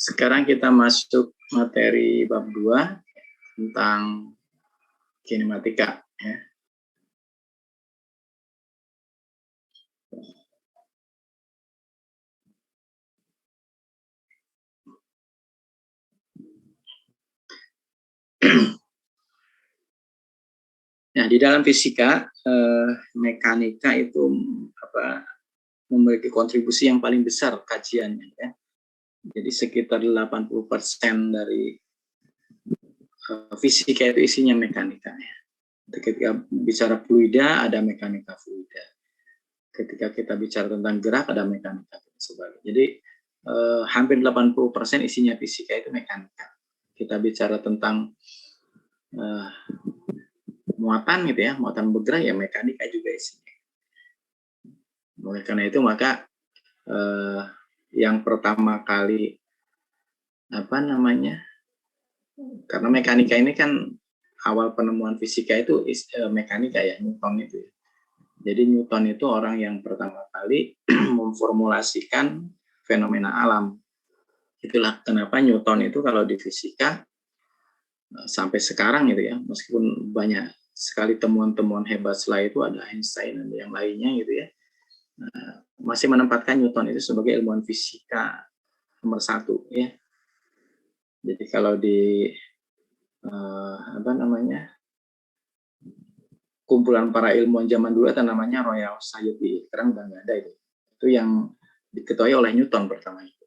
Sekarang kita masuk materi bab 2 tentang kinematika ya. Nah, di dalam fisika mekanika itu memiliki kontribusi yang paling besar kajiannya ya. Jadi sekitar 80% dari fisika itu isinya mekanika ya. Ketika bicara fluida ada mekanika fluida. Ketika kita bicara tentang gerak ada mekanika dan sebagainya. Jadi hampir 80% isinya fisika itu mekanika. Kita bicara tentang muatan gitu ya, muatan bergerak ya mekanika juga isinya. Oleh karena itu maka yang pertama kali karena mekanika ini kan awal penemuan fisika itu mekanika ya, Newton itu. Jadi Newton itu orang yang pertama kali memformulasikan fenomena alam. Itulah kenapa Newton itu kalau di fisika sampai sekarang gitu ya, meskipun banyak sekali temuan-temuan hebat setelah itu ada Einstein dan yang lainnya gitu ya, masih menempatkan Newton itu sebagai ilmuwan fisika nomor 1 ya. Jadi kalau di kumpulan para ilmuwan zaman dulu itu namanya Royal Society, sekarang udah nggak ada itu. Itu yang diketuai oleh Newton pertama itu.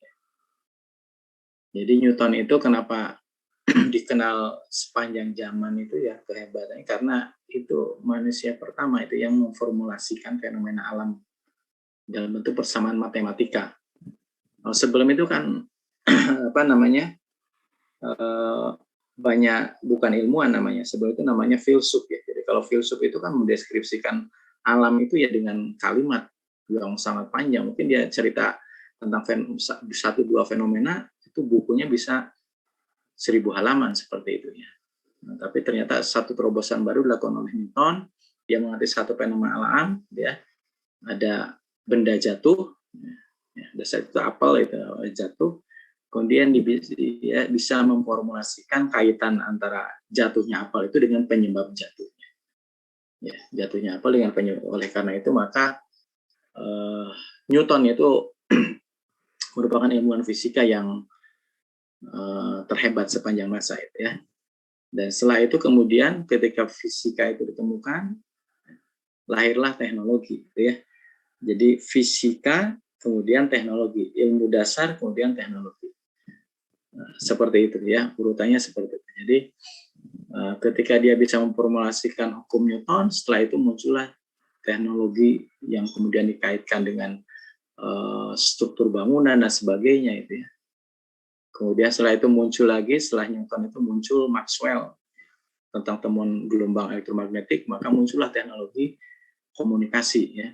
Jadi Newton itu kenapa dikenal sepanjang zaman itu ya kehebatannya karena itu manusia pertama itu yang memformulasikan fenomena alam dalam bentuk persamaan matematika. Sebelum itu kan banyak bukan ilmuwan namanya, sebelum itu namanya filsuf ya. Jadi kalau filsuf itu kan mendeskripsikan alam itu ya dengan kalimat yang sangat panjang. Mungkin dia cerita tentang 1-2 fenomena itu bukunya bisa 1000 halaman seperti itu ya. Nah, tapi ternyata satu terobosan baru dilakukan oleh Newton yang mengerti satu fenomena alam ya. Ada benda jatuh ya, dasar itu apel itu jatuh, kemudian dia bisa memformulasikan kaitan antara jatuhnya apel itu dengan penyebab jatuhnya ya, jatuhnya apel dengan penyebab. Oleh karena itu maka Newton itu merupakan ilmuwan fisika yang terhebat sepanjang masa itu ya. Dan setelah itu kemudian ketika fisika itu ditemukan lahirlah teknologi gitu ya. Jadi fisika, kemudian teknologi, ilmu dasar, kemudian teknologi. Nah, seperti itu ya, urutannya seperti itu. Jadi ketika dia bisa memformulasikan hukum Newton, setelah itu muncullah teknologi yang kemudian dikaitkan dengan struktur bangunan dan sebagainya itu ya. Kemudian setelah itu muncul lagi, setelah Newton itu muncul Maxwell tentang temuan gelombang elektromagnetik, maka muncullah teknologi komunikasi ya.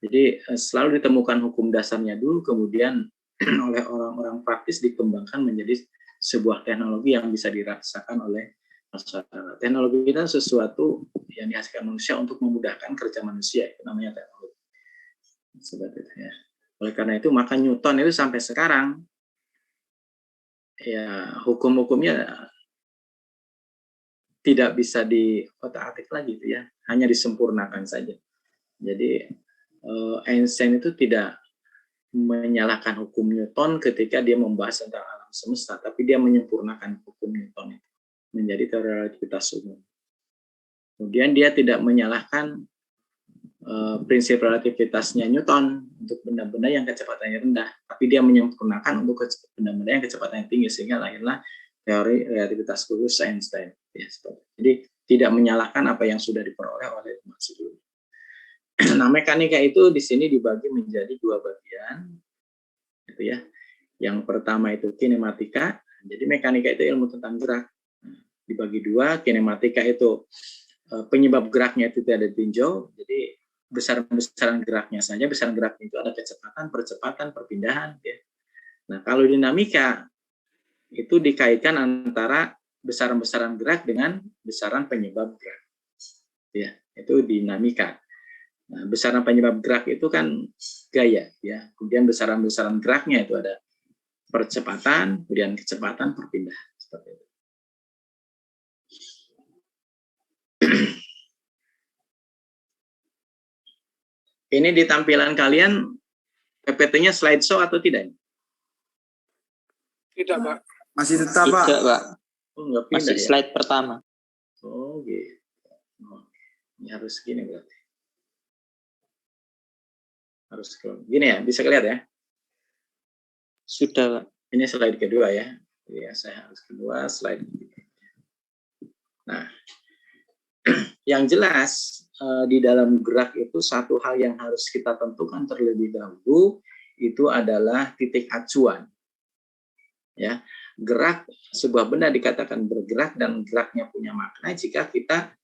Jadi selalu ditemukan hukum dasarnya dulu, kemudian oleh orang-orang praktis dikembangkan menjadi sebuah teknologi yang bisa dirasakan oleh masyarakat. Teknologi itu sesuatu yang dihasilkan manusia untuk memudahkan kerja manusia, itu namanya teknologi. Seperti itu ya. Oleh karena itu maka Newton itu sampai sekarang ya hukum-hukumnya tidak bisa diotak-atik lagi itu ya, hanya disempurnakan saja. Jadi Einstein itu tidak menyalahkan hukum Newton ketika dia membahas tentang alam semesta, tapi dia menyempurnakan hukum Newton itu menjadi teori relativitas umum. Kemudian dia tidak menyalahkan prinsip relativitasnya Newton untuk benda-benda yang kecepatannya rendah, tapi dia menyempurnakan untuk benda-benda yang kecepatannya tinggi, sehingga lahirlah teori relativitas khusus Einstein. Ya, jadi tidak menyalahkan apa yang sudah diperoleh oleh sebelumnya. Nah, mekanika itu di sini dibagi menjadi 2 bagian, gitu ya. Yang pertama itu kinematika. Jadi mekanika itu ilmu tentang gerak. Dibagi 2, kinematika itu penyebab geraknya itu tidak ditinjau. Jadi besaran geraknya saja, besaran geraknya itu ada kecepatan, percepatan, perpindahan. Ya. Nah, kalau dinamika itu dikaitkan antara besaran-besaran gerak dengan besaran penyebab gerak. Ya, itu dinamika. Nah, besaran penyebab gerak itu kan gaya, ya. Kemudian besaran-besaran geraknya itu ada percepatan, kemudian kecepatan, perpindahan. Seperti itu. Ini di tampilan kalian PPT-nya slideshow atau tidak? Tidak, Pak. Masih tetap, Pak. Tidak, Pak. Oh, nggak pindah Masih ya? slide pertama. Oh, gitu. Oh, ini harus gini berarti. Harus gini ya, bisa kelihatan ya? Sudah, Pak. Ini slide kedua ya. Ya, saya harus kedua, slide ketiga. Nah, yang jelas di dalam gerak itu satu hal yang harus kita tentukan terlebih dahulu itu adalah titik acuan. Ya, gerak sebuah benda dikatakan bergerak dan geraknya punya makna jika kita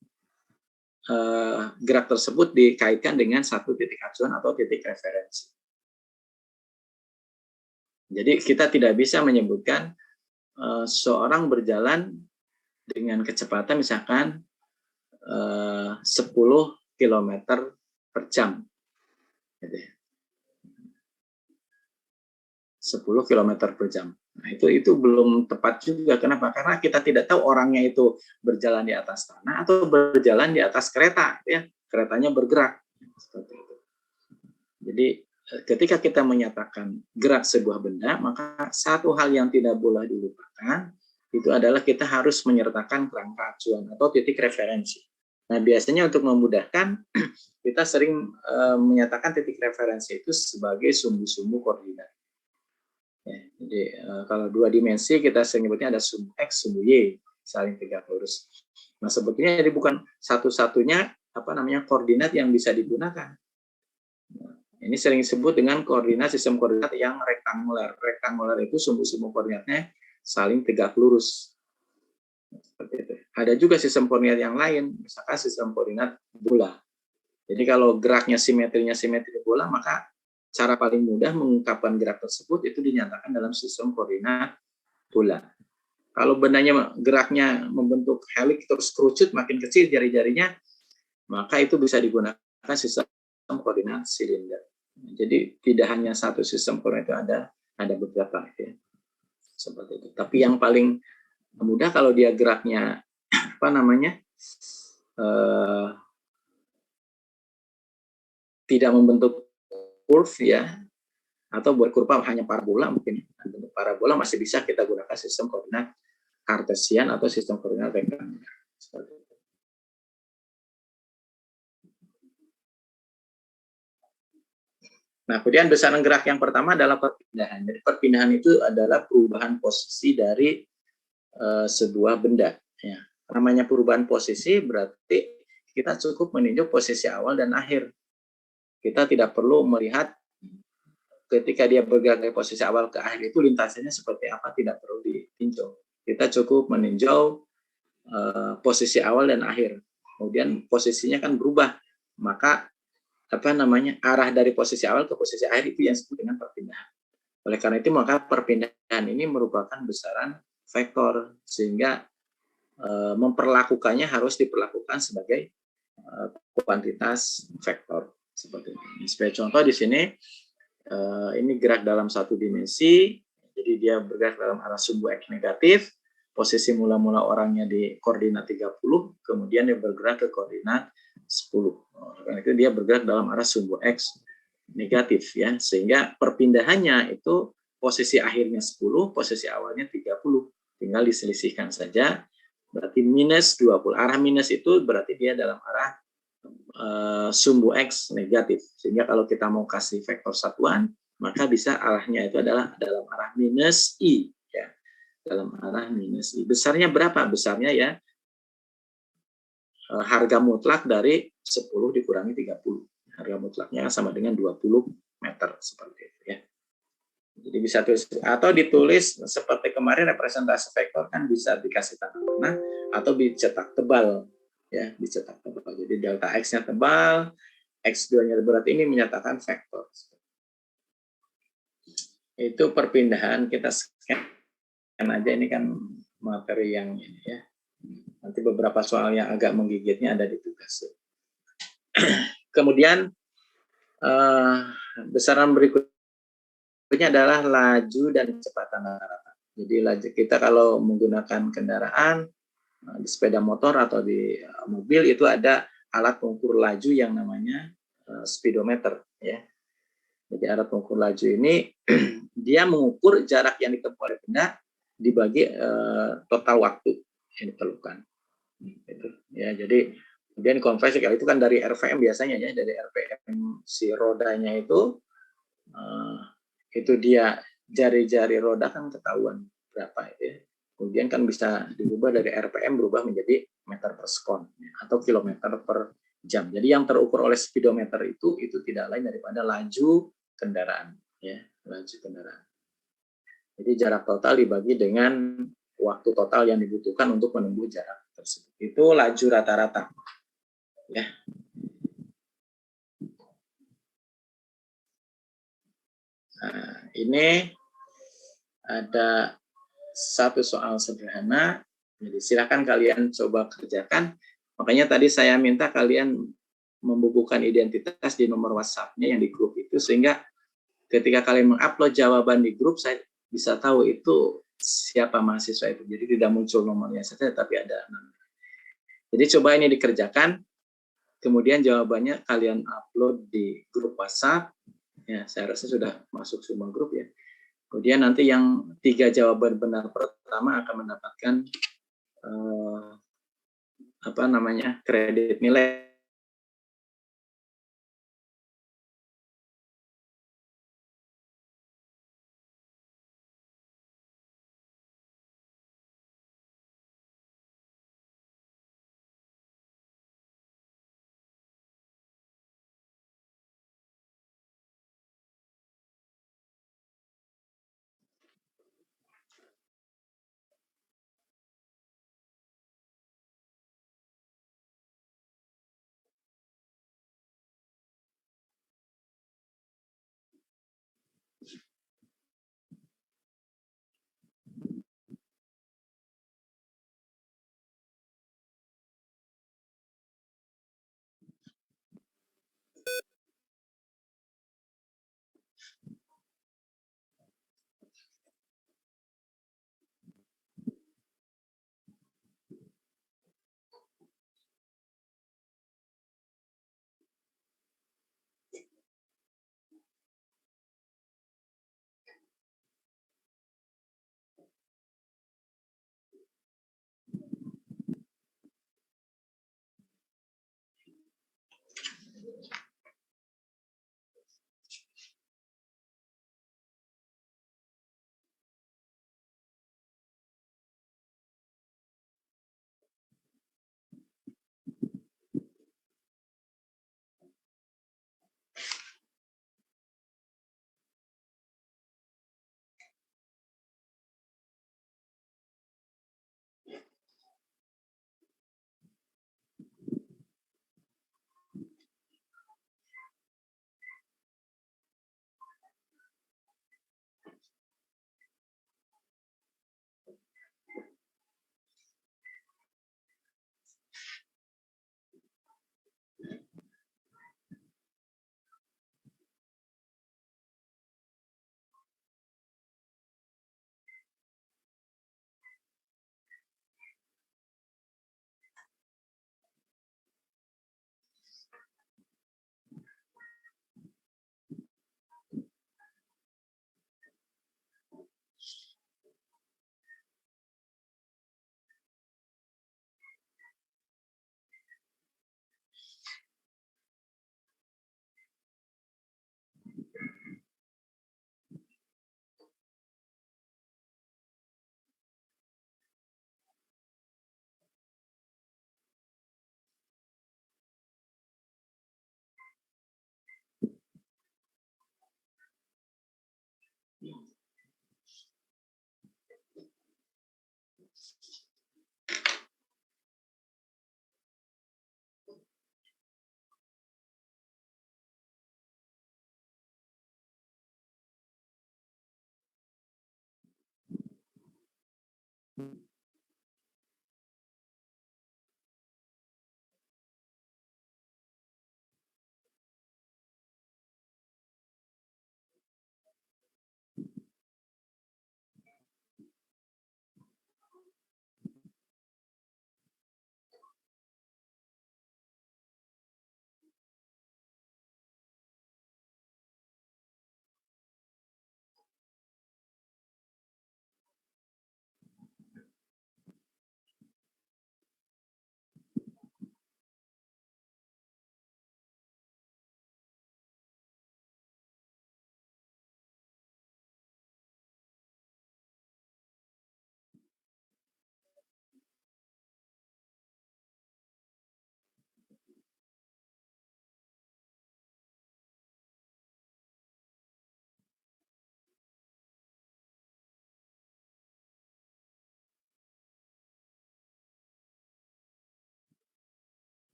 gerak tersebut dikaitkan dengan satu titik acuan atau titik referensi. Jadi kita tidak bisa menyebutkan seorang berjalan dengan kecepatan misalkan 10 km per jam. Gitu ya. 10 km per jam. Nah, itu belum tepat juga. Kenapa? Karena kita tidak tahu orangnya itu berjalan di atas tanah atau berjalan di atas kereta. Ya. Keretanya bergerak. Seperti itu. Jadi ketika kita menyatakan gerak sebuah benda, maka satu hal yang tidak boleh dilupakan itu adalah kita harus menyertakan kerangka acuan atau titik referensi. Nah, biasanya untuk memudahkan, kita sering menyatakan titik referensi itu sebagai sumbu-sumbu koordinat. Ya, jadi kalau dua dimensi kita sering nyebutnya ada sumbu X, sumbu Y, saling tegak lurus. Nah, sebetulnya jadi bukan satu-satunya koordinat yang bisa digunakan. Nah, ini sering disebut dengan koordinat sistem koordinat yang rektanguler. Rektanguler itu sumbu-sumbu koordinatnya saling tegak lurus. Seperti itu. Ada juga sistem koordinat yang lain, misalkan sistem koordinat bola. Jadi kalau geraknya simetri bola, maka cara paling mudah mengungkapkan gerak tersebut itu dinyatakan dalam sistem koordinat bola. Kalau bendanya geraknya membentuk helix terus kerucut makin kecil jari-jarinya, maka itu bisa digunakan sistem koordinat silinder. Jadi tidak hanya satu sistem koordinat itu ada beberapa ya. Seperti itu. Tapi yang paling mudah kalau dia geraknya tidak membentuk curve ya, atau buat kurva hanya parabola, mungkin bentuk parabola masih bisa kita gunakan sistem koordinat kartesian atau sistem koordinat rektanguler. Seperti itu. Nah, kemudian besaran gerak yang pertama adalah perpindahan. Jadi perpindahan itu adalah perubahan posisi dari sebuah benda. Ya. Namanya perubahan posisi berarti kita cukup meninjau posisi awal dan akhir. Kita tidak perlu melihat ketika dia bergerak dari posisi awal ke akhir itu lintasannya seperti apa, tidak perlu ditinjau. Kita cukup meninjau posisi awal dan akhir. Kemudian posisinya kan berubah, maka arah dari posisi awal ke posisi akhir itu yang disebut dengan perpindahan. Oleh karena itu maka perpindahan ini merupakan besaran vektor sehingga memperlakukannya harus diperlakukan sebagai kuantitas vektor seperti ini. Sebagai contoh di sini ini gerak dalam satu dimensi, jadi dia bergerak dalam arah sumbu X negatif, posisi mula-mula orangnya di koordinat 30, kemudian dia bergerak ke koordinat 10. Karena itu dia bergerak dalam arah sumbu X negatif ya, sehingga perpindahannya itu posisi akhirnya 10, posisi awalnya 30. Tinggal diselisihkan saja, berarti minus 20. Arah minus itu berarti dia dalam arah sumbu X negatif. Sehingga kalau kita mau kasih vektor satuan, maka bisa arahnya itu adalah dalam arah minus I. Ya. Dalam arah minus I. Besarnya berapa? Besarnya ya harga mutlak dari 10 dikurangi 30. Harga mutlaknya sama dengan 20 meter. Seperti itu ya. Jadi bisa tulis, atau ditulis seperti kemarin representasi vektor kan bisa dikasih tanda panah atau dicetak tebal ya, dicetak tebal. Jadi delta X-nya tebal, X2-nya berat, ini menyatakan vektor. Itu perpindahan, kita scan aja, ini kan materi yang ini ya. Nanti beberapa soal yang agak menggigitnya ada di tugas. Kemudian besaran berikut Berikutnya adalah laju dan kecepatan rata-rata. Jadi laju kita kalau menggunakan kendaraan di sepeda motor atau di mobil itu ada alat pengukur laju yang namanya speedometer ya. Jadi alat pengukur laju ini dia mengukur jarak yang ditempuh oleh benda dibagi total waktu yang diperlukan. Gitu. Ya, jadi kemudian konversi kalau itu kan dari RPM biasanya ya, dari RPM si rodanya itu dia jari-jari roda kan ketahuan berapa itu ya. Kemudian kan bisa dirubah dari RPM berubah menjadi meter per sekon atau kilometer per jam. Jadi yang terukur oleh speedometer itu tidak lain daripada laju kendaraan ya, laju kendaraan. Jadi jarak total dibagi dengan waktu total yang dibutuhkan untuk menempuh jarak tersebut. Itu laju rata-rata. Ya. Nah, ini ada satu soal sederhana. Jadi silakan kalian coba kerjakan. Makanya tadi saya minta kalian membukukan identitas di nomor WhatsApp-nya yang di grup itu sehingga ketika kalian mengupload jawaban di grup saya bisa tahu itu siapa mahasiswa itu. Jadi tidak muncul nomornya saja tapi ada namanya. Jadi coba ini dikerjakan. Kemudian jawabannya kalian upload di grup WhatsApp. Ya, saya rasa sudah masuk semua grup ya. Kemudian nanti yang 3 jawaban benar pertama akan mendapatkan kredit nilai.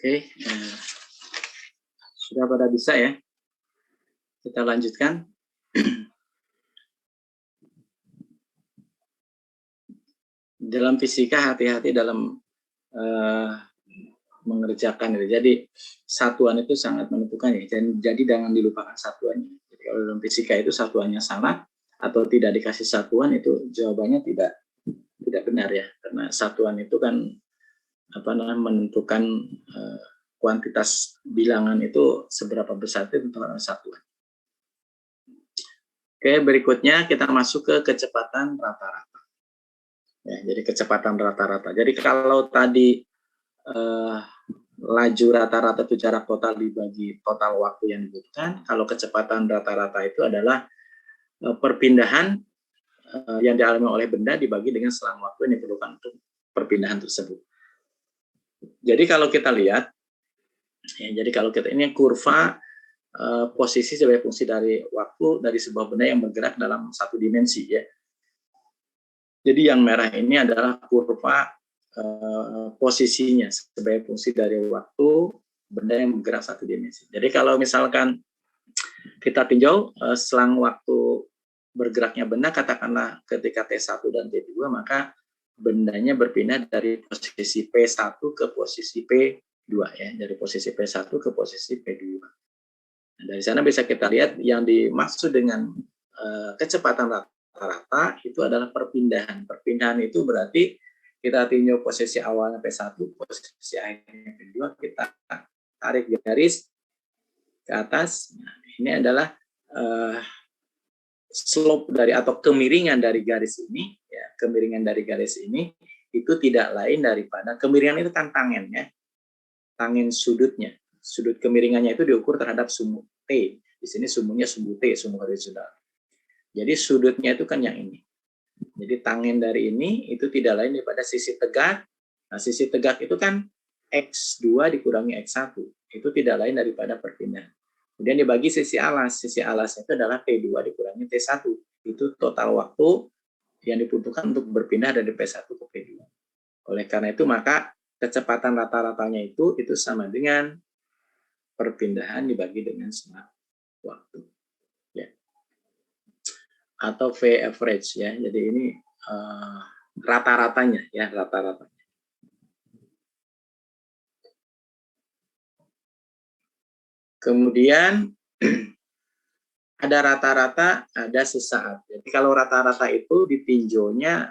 Oke, sudah pada bisa ya? Kita lanjutkan. Dalam fisika hati-hati dalam mengerjakan itu. Jadi satuan itu sangat menentukan ya. Jadi jangan dilupakan satuannya. Jadi kalau dalam fisika itu satuannya salah atau tidak dikasih satuan, itu jawabannya tidak benar ya. Karena satuan itu kan menentukan kuantitas bilangan itu seberapa besar itu tentukan satuan. Oke, berikutnya kita masuk ke kecepatan rata-rata. Ya, jadi kecepatan rata-rata. Jadi kalau tadi laju rata-rata itu jarak total dibagi total waktu yang dibutuhkan. Kalau kecepatan rata-rata itu adalah perpindahan yang dialami oleh benda dibagi dengan selang waktu yang diperlukan untuk perpindahan tersebut. Jadi kalau kita lihat, ya, jadi kalau kita ini kurva posisi sebagai fungsi dari waktu dari sebuah benda yang bergerak dalam satu dimensi ya. Jadi yang merah ini adalah kurva posisinya sebagai fungsi dari waktu benda yang bergerak satu dimensi. Jadi kalau misalkan kita tinjau selang waktu bergeraknya benda, katakanlah ketika T1 dan T2, maka bendanya berpindah dari posisi P1 ke posisi P2 ya, dari posisi P1 ke posisi P2. Nah, dari sana bisa kita lihat yang dimaksud dengan kecepatan rata-rata itu adalah perpindahan. Perpindahan itu berarti kita tinjau posisi awalnya P1, posisi akhirnya P2, kita tarik garis ke atas. Nah, ini adalah slope dari atau kemiringan dari garis ini, ya, kemiringan dari garis ini itu tidak lain daripada kemiringan itu kan tangen ya, tangen sudutnya. Sudut kemiringannya itu diukur terhadap sumbu T. Di sini sumbunya sumbu T, sumbu horizontal. Jadi sudutnya itu kan yang ini. Jadi tangen dari ini itu tidak lain daripada sisi tegak. Nah, sisi tegak itu kan X2 dikurangi X1. Itu tidak lain daripada perpindahan. Kemudian dibagi sisi alas. Sisi alasnya itu adalah P2 dikurangi T1. Itu total waktu yang dibutuhkan untuk berpindah dari P1 ke P2. Oleh karena itu, maka kecepatan rata-ratanya itu sama dengan perpindahan dibagi dengan selang waktu. Ya. Atau V average ya. Jadi ini rata-ratanya ya, rata-ratanya. Kemudian ada rata-rata, ada sesaat. Jadi kalau rata-rata itu ditinjaunya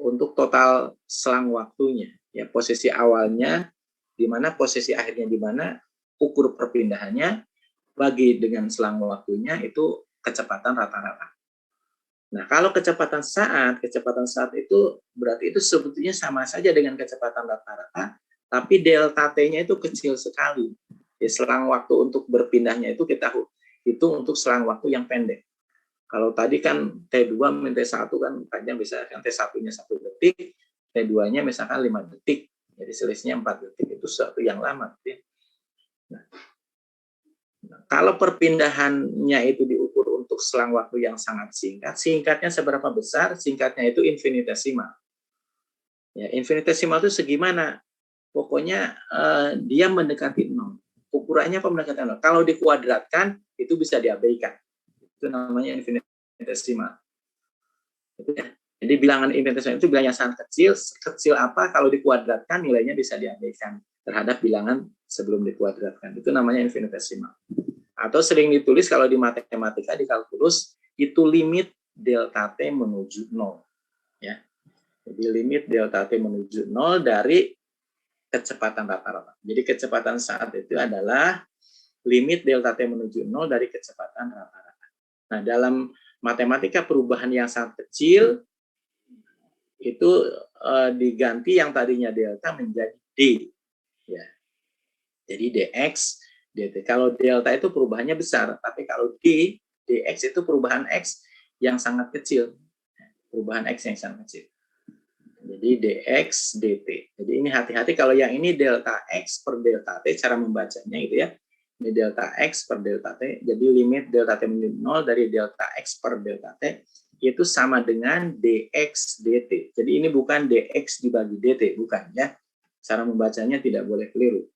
untuk total selang waktunya, ya posisi awalnya di mana, posisi akhirnya di mana, ukur perpindahannya, bagi dengan selang waktunya itu kecepatan rata-rata. Nah, kalau kecepatan saat itu berarti itu sebetulnya sama saja dengan kecepatan rata-rata, tapi delta T-nya itu kecil sekali. Ya, selang waktu untuk berpindahnya itu kita hitung untuk selang waktu yang pendek. Kalau tadi kan T2 min T1 kan panjang, bisa kan T1-nya 1 detik, T2-nya misalkan 5 detik. Jadi selisihnya 4 detik, itu sesuatu yang lama. Nah, kalau perpindahannya itu diukur untuk selang waktu yang sangat singkat, singkatnya seberapa besar? Singkatnya itu infinitesimal. Ya, infinitesimal itu segimana? Pokoknya dia mendekati 0. Ukurannya apa mendekati 0? Kalau dikuadratkan, itu bisa diabaikan. Itu namanya infinitesimal. Jadi bilangan infinitesimal itu bilangan sangat kecil. Kecil apa? Kalau dikuadratkan nilainya bisa diabaikan terhadap bilangan sebelum dikuadratkan. Itu namanya infinitesimal. Atau sering ditulis kalau di matematika, di kalkulus, itu limit delta T menuju 0. Ya. Jadi limit delta T menuju 0 dari kecepatan rata-rata. Jadi kecepatan saat itu adalah limit delta T menuju 0 dari kecepatan rata-rata. Nah, dalam matematika perubahan yang sangat kecil itu diganti yang tadinya delta menjadi D. Ya. Jadi dx, dt. Kalau delta itu perubahannya besar, tapi kalau dx itu perubahan x yang sangat kecil. Perubahan x yang sangat kecil. Jadi dx, dt. Jadi ini hati-hati kalau yang ini delta x per delta t, cara membacanya gitu ya. Ini delta x per delta t. Jadi limit delta t menuju 0 dari delta x per delta t itu sama dengan dx dt. Jadi ini bukan dx dibagi dt, bukan ya. Cara membacanya tidak boleh keliru.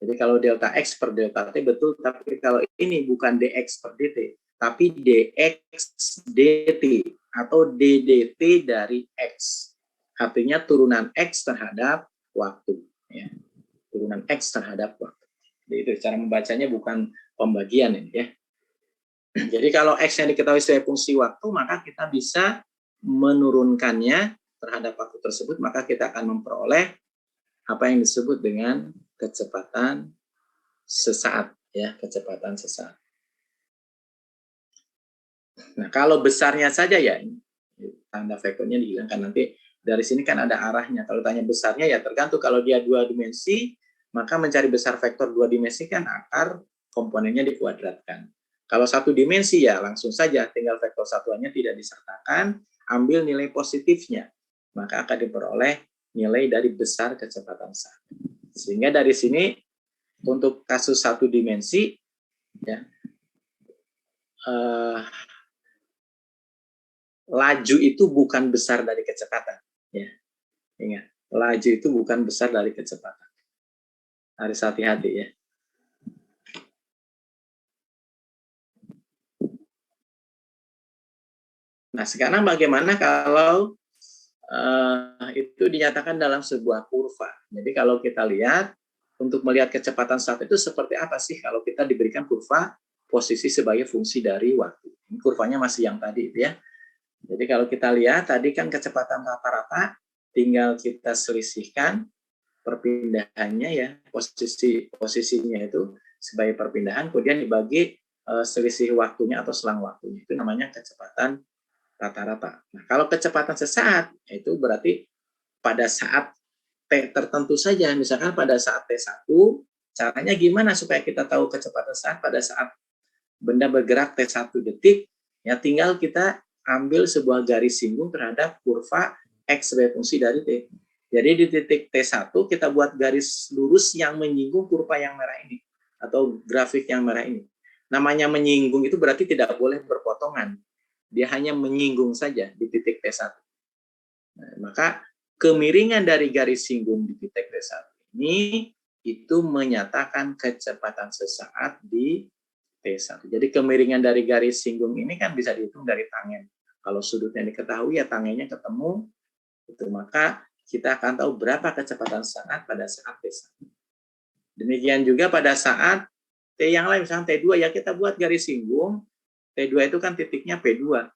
Jadi kalau delta X per delta T betul, tapi kalau ini bukan dx per dt, tapi dx dt atau ddt dari X. Artinya turunan X terhadap waktu. Ya. Turunan X terhadap waktu. Jadi itu cara membacanya, bukan pembagian ini ya. Jadi kalau X yang diketahui sebagai fungsi waktu, maka kita bisa menurunkannya terhadap waktu tersebut, maka kita akan memperoleh apa yang disebut dengan kecepatan sesaat, ya, kecepatan sesaat. Nah, kalau besarnya saja ya, tanda vektornya dihilangkan. Nanti dari sini kan ada arahnya. Kalau tanya besarnya ya tergantung, kalau dia 2 dimensi, maka mencari besar vektor 2 dimensi kan akar komponennya dikuadratkan. Kalau 1 dimensi ya langsung saja, tinggal vektor satuannya tidak disertakan, ambil nilai positifnya, maka akan diperoleh nilai dari besar kecepatan saat. Sehingga dari sini untuk kasus 1 dimensi ya, laju itu bukan besar dari kecepatan. Ya, ingat, laju itu bukan besar dari kecepatan. Harus hati-hati ya. Nah, sekarang bagaimana kalau itu dinyatakan dalam sebuah kurva? Jadi kalau kita lihat, untuk melihat kecepatan saat itu seperti apa sih kalau kita diberikan kurva posisi sebagai fungsi dari waktu. Ini kurvanya masih yang tadi ya. Jadi kalau kita lihat tadi kan kecepatan rata-rata, tinggal kita selisihkan perpindahannya ya, posisinya itu sebagai perpindahan, kemudian dibagi selisih waktunya atau selang waktunya. Itu namanya kecepatan rata-rata. Nah, kalau kecepatan sesaat itu berarti pada saat T tertentu saja, misalkan pada saat T1, caranya gimana supaya kita tahu kecepatan saat pada saat benda bergerak T1 detik, ya tinggal kita ambil sebuah garis singgung terhadap kurva X sebagai fungsi dari T. Jadi di titik T1 kita buat garis lurus yang menyinggung kurva yang merah ini, atau grafik yang merah ini. Namanya menyinggung itu berarti tidak boleh berpotongan. Dia hanya menyinggung saja di titik T1. Nah, maka kemiringan dari garis singgung di titik T1 ini itu menyatakan kecepatan sesaat di T1. Jadi kemiringan dari garis singgung ini kan bisa dihitung dari tangen. Kalau sudutnya diketahui ya tangennya ketemu, itu maka kita akan tahu berapa kecepatan saat pada saat T1. Demikian juga pada saat T yang lain, misalnya T2 ya kita buat garis singgung. T2 itu kan titiknya P2.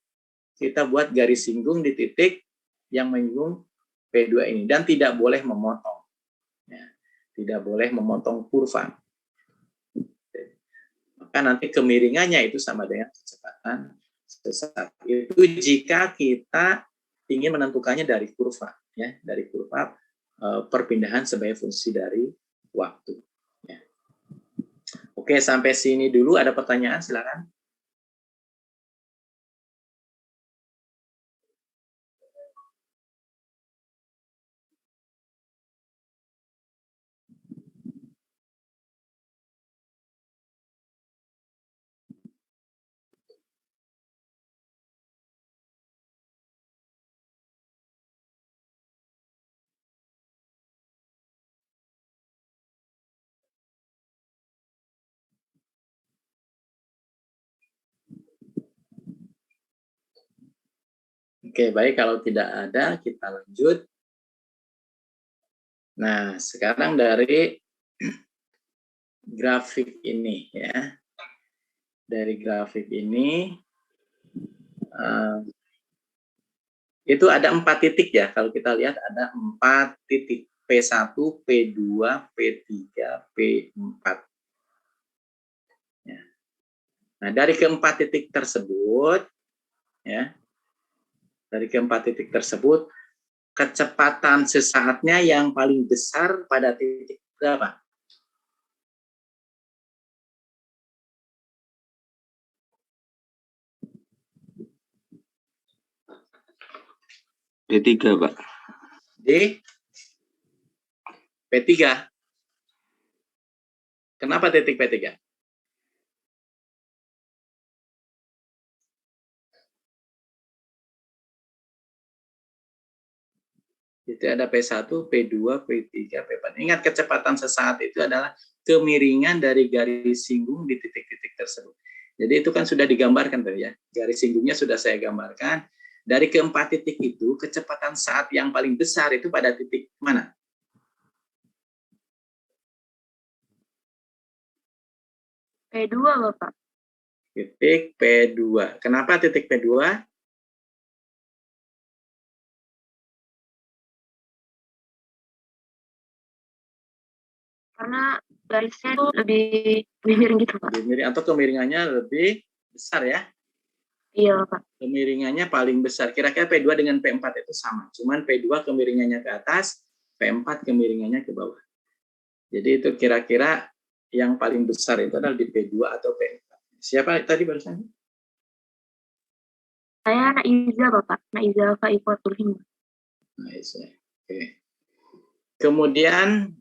Kita buat garis singgung di titik yang menyinggung P2 ini. Dan tidak boleh memotong. Ya, tidak boleh memotong kurva. Maka nanti kemiringannya itu sama dengan kecepatan sesaat. Itu jika kita ingin menentukannya dari kurva. Ya, dari kurva perpindahan sebagai fungsi dari waktu. Ya. Oke, sampai sini dulu. Ada pertanyaan? Silakan. Oke, baik. Kalau tidak ada, kita lanjut. Nah, sekarang dari grafik ini ya. Dari grafik ini itu ada 4 titik ya. Kalau kita lihat ada 4 titik. P1, P2, P3, P4. Ya. Nah, dari keempat titik tersebut, ya, dari keempat titik tersebut, kecepatan sesaatnya yang paling besar pada titik berapa? P3, Pak. Di P3. Kenapa titik P3? Itu ada P1, P2, P3, P4. Ingat, kecepatan sesaat itu adalah kemiringan dari garis singgung di titik-titik tersebut. Jadi itu kan sudah digambarkan tuh ya. Garis singgungnya sudah saya gambarkan. Dari keempat titik itu, kecepatan saat yang paling besar itu pada titik mana? P2, Bapak. Titik P2. Kenapa titik P2? Karena garisnya itu lebih miring gitu, Pak. Lebih miring, atau kemiringannya lebih besar ya? Iya, Pak. Kemiringannya paling besar. Kira-kira P2 dengan P4 itu sama. Cuman P2 kemiringannya ke atas, P4 kemiringannya ke bawah. Jadi itu kira-kira yang paling besar itu adalah di P2 atau P4. Siapa tadi barusan? Saya Naiza, Bapak. Naiza Faifatul Himma. Nice. Oke. Kemudian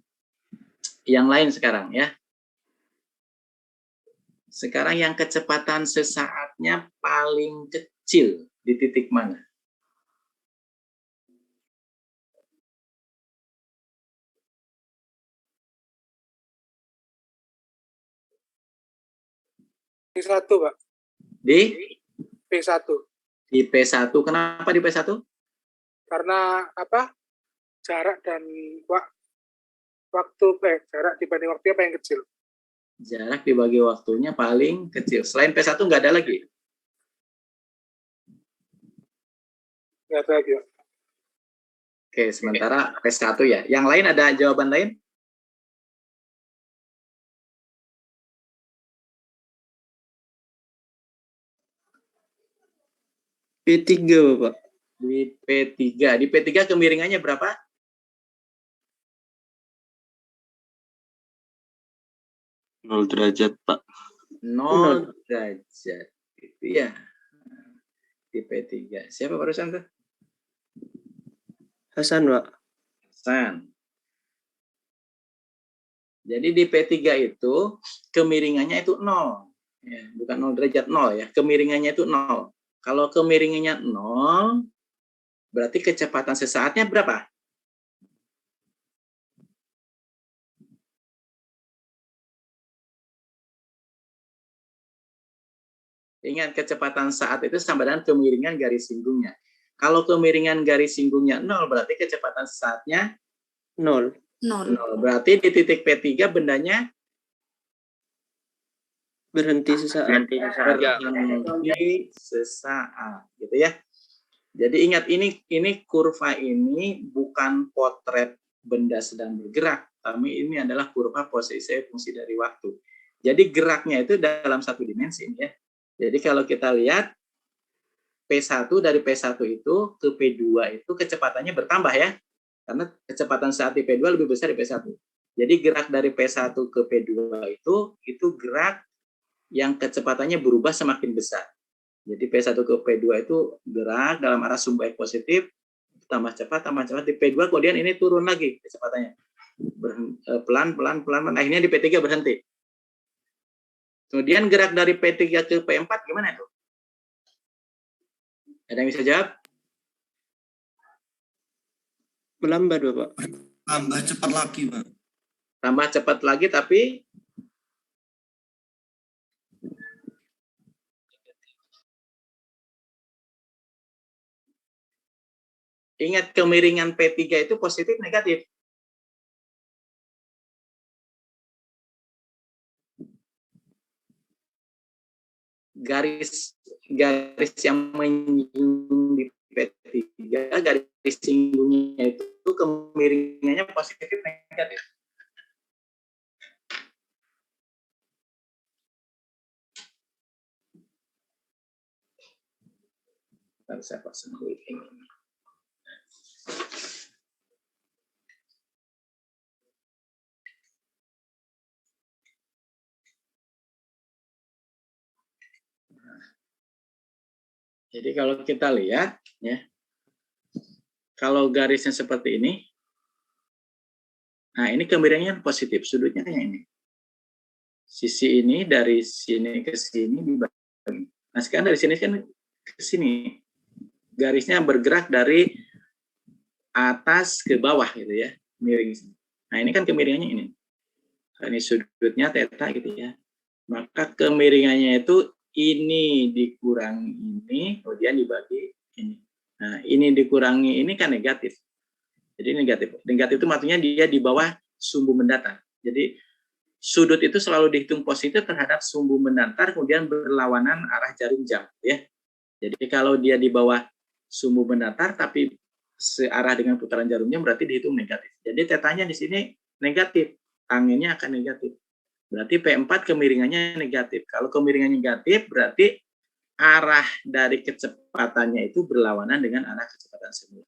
yang lain sekarang ya. Sekarang yang kecepatan sesaatnya paling kecil di titik mana? P1, Pak. Di P1. Di P1. Kenapa di P1? Karena apa? Jarak dan waktu, jarak dibanding waktunya paling kecil. Jarak dibagi waktunya paling kecil. Selain P1 nggak ada lagi? Nggak ada lagi, Pak. Oke, sementara P1 ya. Yang lain ada jawaban lain? P3, Bapak. Di P3. Di P3 kemiringannya berapa? Nol derajat, Pak. 0 derajat. Itu ya. Di P3. Siapa barusan tuh? Hasan, Pak. Hasan. Jadi di P3 itu kemiringannya itu 0. Ya, bukan 0 derajat, 0 ya. Kemiringannya itu 0. Kalau kemiringannya 0, berarti kecepatan sesaatnya berapa? Ingat, kecepatan saat itu sama dengan kemiringan garis singgungnya. Kalau kemiringan garis singgungnya 0, berarti kecepatan saatnya 0. 0. Berarti di titik P3 bendanya Berhenti sesaat. berhenti sesaat, gitu ya. Jadi ingat, ini kurva ini bukan potret benda sedang bergerak, tapi ini adalah kurva posisi fungsi dari waktu. Jadi geraknya itu dalam satu dimensi ya. Jadi kalau kita lihat P1, dari P1 itu ke P2 itu kecepatannya bertambah ya. Karena kecepatan saat di P2 lebih besar di P1. Jadi gerak dari P1 ke P2 itu gerak yang kecepatannya berubah semakin besar. Jadi P1 ke P2 itu gerak dalam arah sumbu positif, tambah cepat. Di P2 kemudian ini turun lagi kecepatannya. Pelan. Akhirnya di P3 berhenti. Kemudian gerak dari P3 ke P4 gimana itu? Ada yang bisa jawab? Melambat, Bapak. Tambah cepat lagi, Pak. Tambah cepat lagi, tapi ingat, kemiringan P3 itu positif negatif? Garis yang menyinggung di P3, garis singgungnya itu kemiringannya positif negatif? Harus saya pasang dulu ini. Jadi kalau kita lihat ya, kalau garisnya seperti ini, nah ini kemiringannya positif, sudutnya kayak ini. Sisi ini dari sini ke sini dibagi. Nah sekarang dari sini kan ke sini, garisnya bergerak dari atas ke bawah gitu ya, miring. Nah ini kan kemiringannya ini. Ini sudutnya theta gitu ya. Maka kemiringannya itu ini dikurangi ini, kemudian dibagi ini. Nah ini dikurangi ini kan negatif. Jadi negatif. Negatif itu maksudnya dia di bawah sumbu mendatar. Jadi sudut itu selalu dihitung positif terhadap sumbu mendatar, kemudian berlawanan arah jarum jam. Ya. Jadi kalau dia di bawah sumbu mendatar tapi searah dengan putaran jarumnya berarti dihitung negatif. Jadi tetanya di sini negatif, tangennya akan negatif. Berarti P4 kemiringannya negatif. Kalau kemiringannya negatif berarti arah dari kecepatannya itu berlawanan dengan arah kecepatan semula.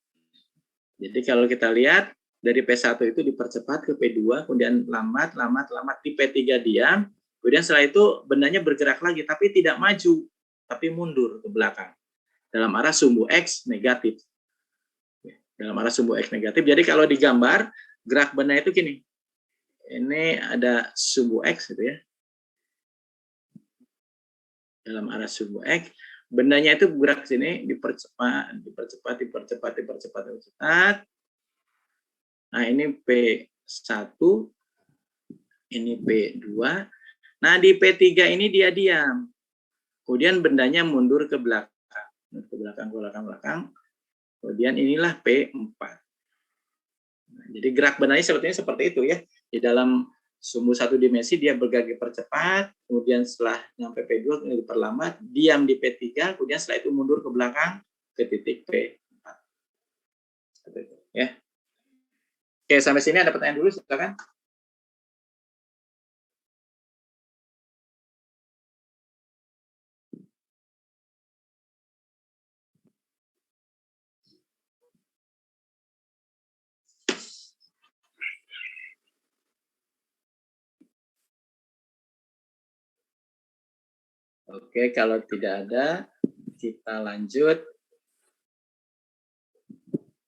Jadi kalau kita lihat dari P1 itu dipercepat ke P2, kemudian lambat di P3 diam, kemudian setelah itu bendanya bergerak lagi tapi tidak maju, tapi mundur ke belakang dalam arah sumbu X negatif. Dalam arah sumbu X negatif. Jadi kalau digambar gerak benda itu gini. Ini ada sumbu X gitu ya. Dalam arah sumbu X, bendanya itu bergerak ke sini, dipercepat. Nah, ini P1, ini P2. Nah, di P3 ini dia diam. Kemudian bendanya mundur ke belakang. Kemudian inilah P4. Nah, jadi gerak bendanya sebetulnya seperti itu ya. Di dalam sumbu satu dimensi dia bergerak dipercepat, kemudian setelah nyampe P2 diperlambat, diam di P3, kemudian setelah itu mundur ke belakang ke titik P4. Seperti itu ya. Oke, sampai sini ada pertanyaan dulu, silakan. Oke, kalau tidak ada, kita lanjut.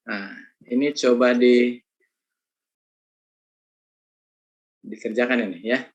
Nah, ini coba dikerjakan ini ya.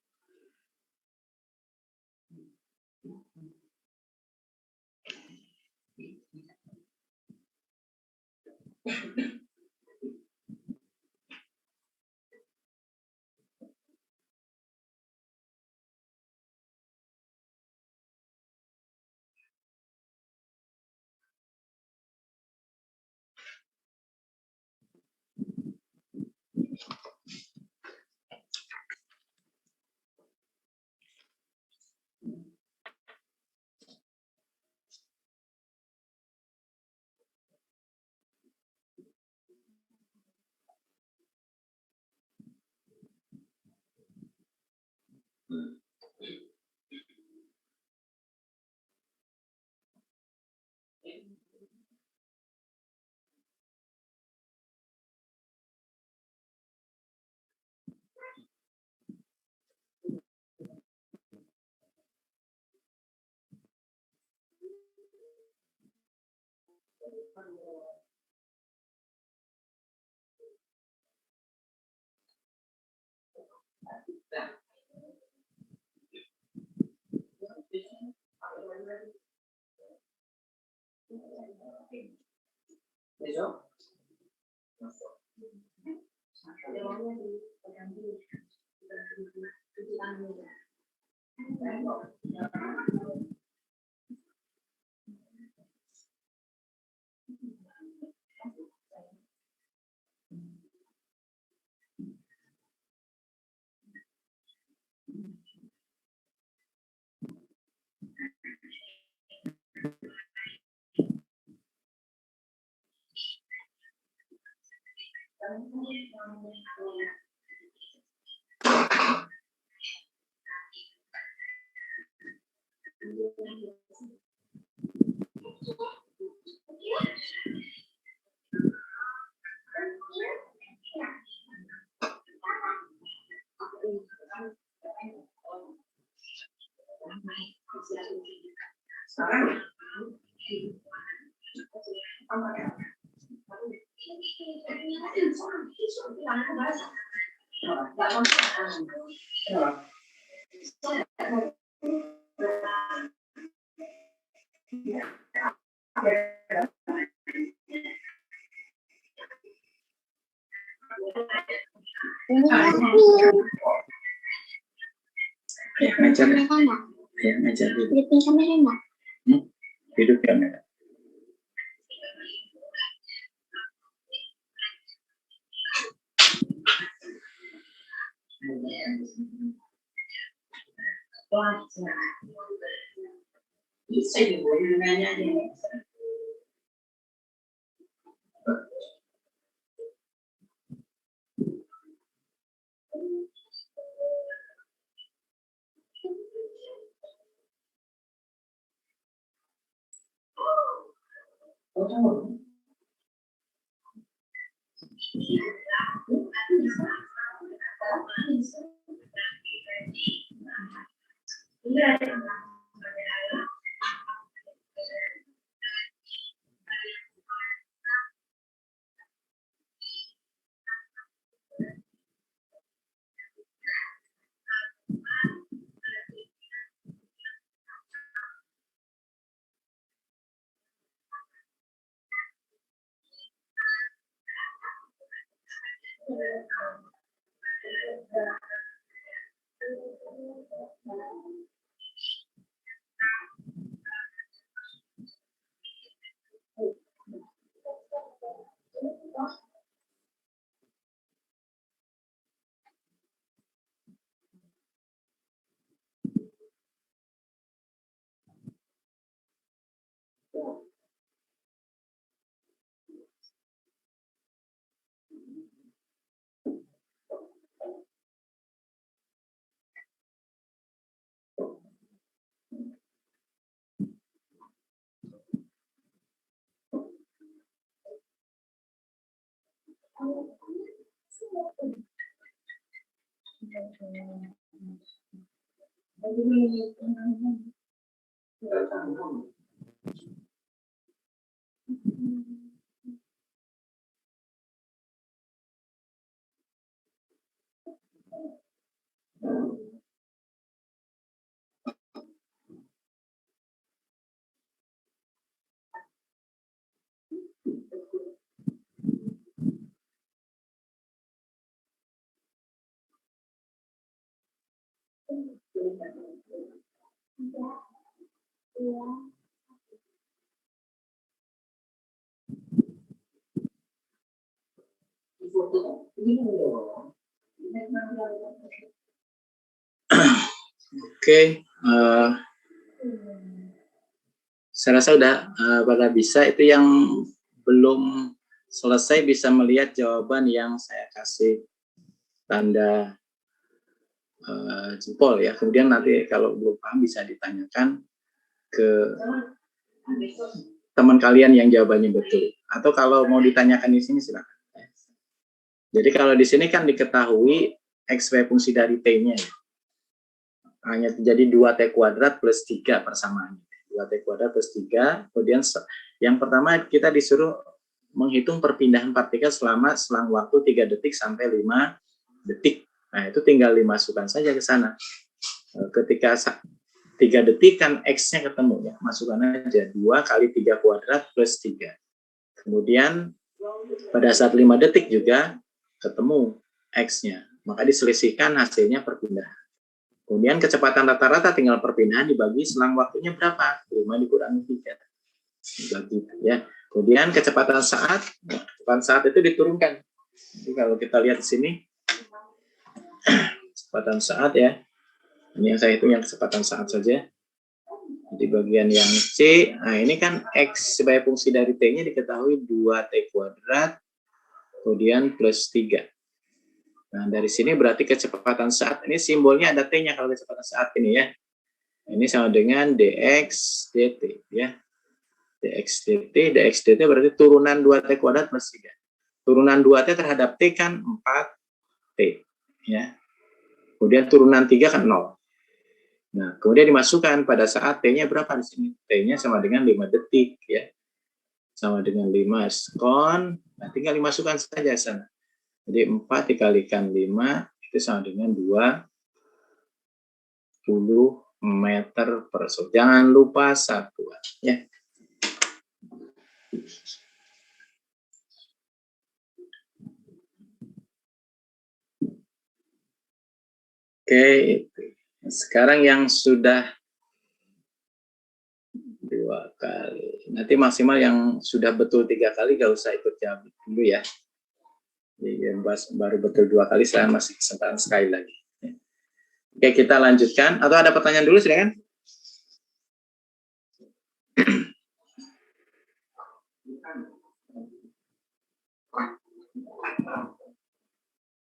Ya, ngajar. Ya, ngajar dulu. Hidup kamera. Oke, saya rasa udah pada bisa. Itu yang belum selesai bisa melihat jawaban yang saya kasih tanda jempol ya. Kemudian nanti kalau belum paham bisa ditanyakan ke teman kalian yang jawabannya betul. Atau kalau mau ditanyakan di sini silakan. Jadi kalau di sini kan diketahui XY fungsi dari T-nya ya. Hanya jadi 2T kuadrat plus 3 persamaannya. 2T kuadrat plus 3. Kemudian yang pertama kita disuruh menghitung perpindahan partikel selama selang waktu 3 detik sampai 5 detik. Nah, itu tinggal dimasukkan saja ke sana. Ketika 3 detik kan X-nya ketemu ya. Masukkan aja 2 kali 3 kuadrat plus 3. Kemudian pada saat 5 detik juga ketemu X-nya. Maka diselisihkan hasilnya perpindahan. Kemudian kecepatan rata-rata tinggal perpindahan dibagi selang waktunya berapa? 5 dikurangi 3. Dibagi ya. Kemudian kecepatan saat itu diturunkan. Jadi kalau kita lihat di sini kecepatan saat ya. Ini yang saya hitung yang kecepatan saat saja. Di bagian yang C, nah ini kan X sebagai fungsi dari T-nya diketahui 2T kuadrat kemudian plus 3. Nah, dari sini berarti kecepatan saat, ini simbolnya ada T-nya kalau kecepatan saat ini ya. Ini sama dengan dx dt ya. Dx dt berarti turunan 2T kuadrat plus 3. Turunan 2T terhadap T kan 4T ya. Kemudian turunan 3 kan 0. Nah, kemudian dimasukkan pada saat T-nya berapa di sini? T-nya sama dengan 5 detik ya. Sama dengan 5 sekon. Nah, tinggal dimasukkan saja sana. Jadi 4 dikalikan 5 itu sama dengan 20 meter per sekon. Jangan lupa satuan ya. Oke, itu. Sekarang yang sudah 2 kali. Nanti maksimal yang sudah betul 3 kali gak usah ikut jawab dulu ya. Jadi yang baru betul 2 kali, saya masih kesempatan sekali lagi. Oke, kita lanjutkan. Atau ada pertanyaan dulu, silakan.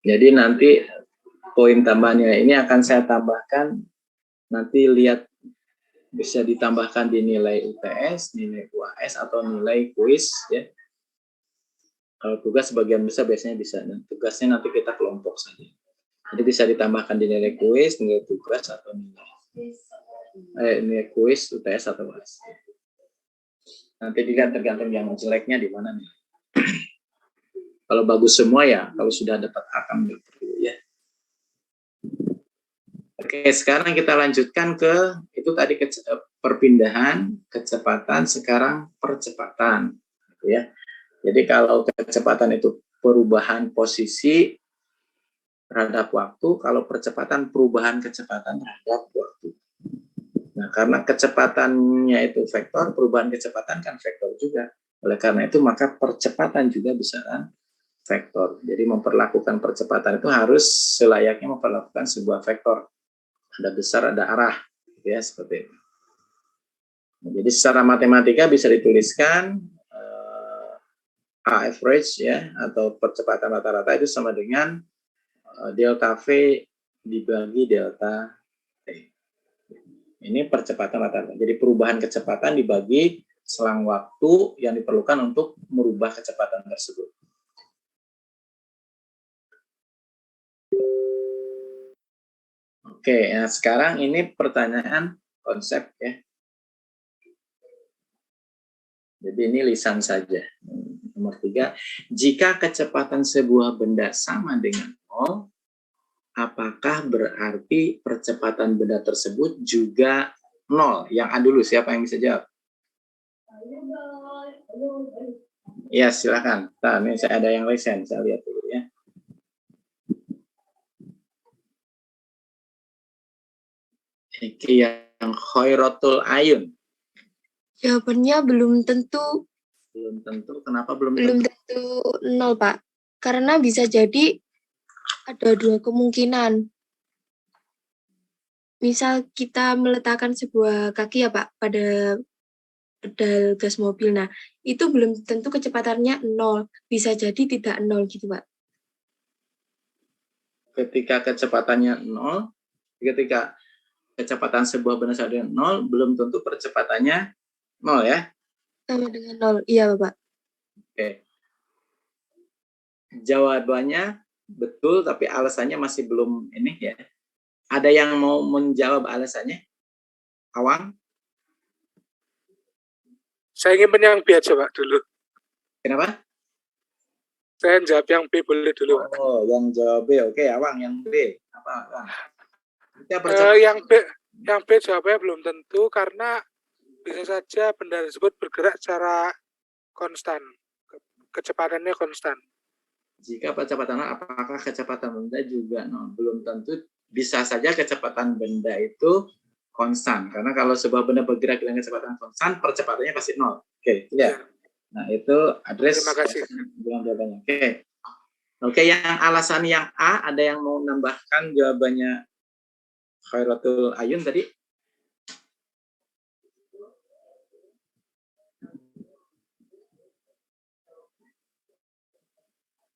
Jadi nanti poin tambahannya ini akan saya tambahkan, nanti lihat bisa ditambahkan di nilai UTS, nilai UAS, atau nilai kuis ya. Kalau tugas sebagian besar biasanya bisa, dan tugasnya nanti kita kelompok saja. Jadi bisa ditambahkan di nilai kuis, nilai tugas, atau nilai kuis, UTS, atau UAS. Nanti dilihat tergantung yang jeleknya di mana nih. Kalau bagus semua ya, kalau sudah dapat A ambil dulu ya. Oke, sekarang kita lanjutkan ke itu tadi perpindahan, kecepatan, sekarang percepatan, gitu ya. Jadi kalau kecepatan itu perubahan posisi terhadap waktu, kalau percepatan perubahan kecepatan terhadap waktu. Nah, karena kecepatannya itu vektor, perubahan kecepatan kan vektor juga. Oleh karena itu maka percepatan juga besaran vektor. Jadi memperlakukan percepatan itu harus selayaknya memperlakukan sebuah vektor. Ada besar, ada arah, ya seperti itu. Nah, jadi secara matematika bisa dituliskan A average ya, atau percepatan rata-rata itu sama dengan delta V dibagi delta T. Ini percepatan rata-rata. Jadi perubahan kecepatan dibagi selang waktu yang diperlukan untuk merubah kecepatan tersebut. Oke, nah sekarang ini pertanyaan konsep ya. Jadi ini lisan saja. Nomor 3, jika kecepatan sebuah benda sama dengan 0, apakah berarti percepatan benda tersebut juga 0? Yang A dulu, siapa yang bisa jawab? Ya, silakan. Nah, ini saya ada yang lesen, saya lihat dulu ya. Ini yang Khairatul Ayun. Jawabannya belum tentu. Belum tentu. Kenapa belum Belum tentu? tentu 0, Pak. Karena bisa jadi ada 2 kemungkinan. Misal kita meletakkan sebuah kaki ya, Pak, pada pedal gas mobil. Nah, itu belum tentu kecepatannya 0. Bisa jadi tidak 0 gitu, Pak. Ketika kecepatannya 0, ketika kecepatan sebuah benda sama dengan 0, belum tentu percepatannya 0 ya. Sama dengan 0, iya Bapak. Oke. Jawabannya betul, tapi alasannya masih belum ini ya. Ada yang mau menjawab alasannya? Awang? Saya ingin yang B aja, Pak, dulu. Kenapa? Saya jawab yang B boleh dulu, Pak. Oh, yang jawab B. Oke, Awang yang B. Apa, Awang? Yang B jawabannya belum tentu karena bisa saja benda tersebut bergerak secara konstan. Kecepatannya konstan. Jika percepatan 0, apakah kecepatan benda juga 0? Belum tentu. Bisa saja kecepatan benda itu konstan. Karena kalau sebuah benda bergerak dengan kecepatan konstan, percepatannya pasti 0. Oke, ya. Nah, itu address. Terima kasih. Bilang jawabannya. Oke, yang alasan yang A, ada yang mau menambahkan jawabannya Khairatul Ayun tadi?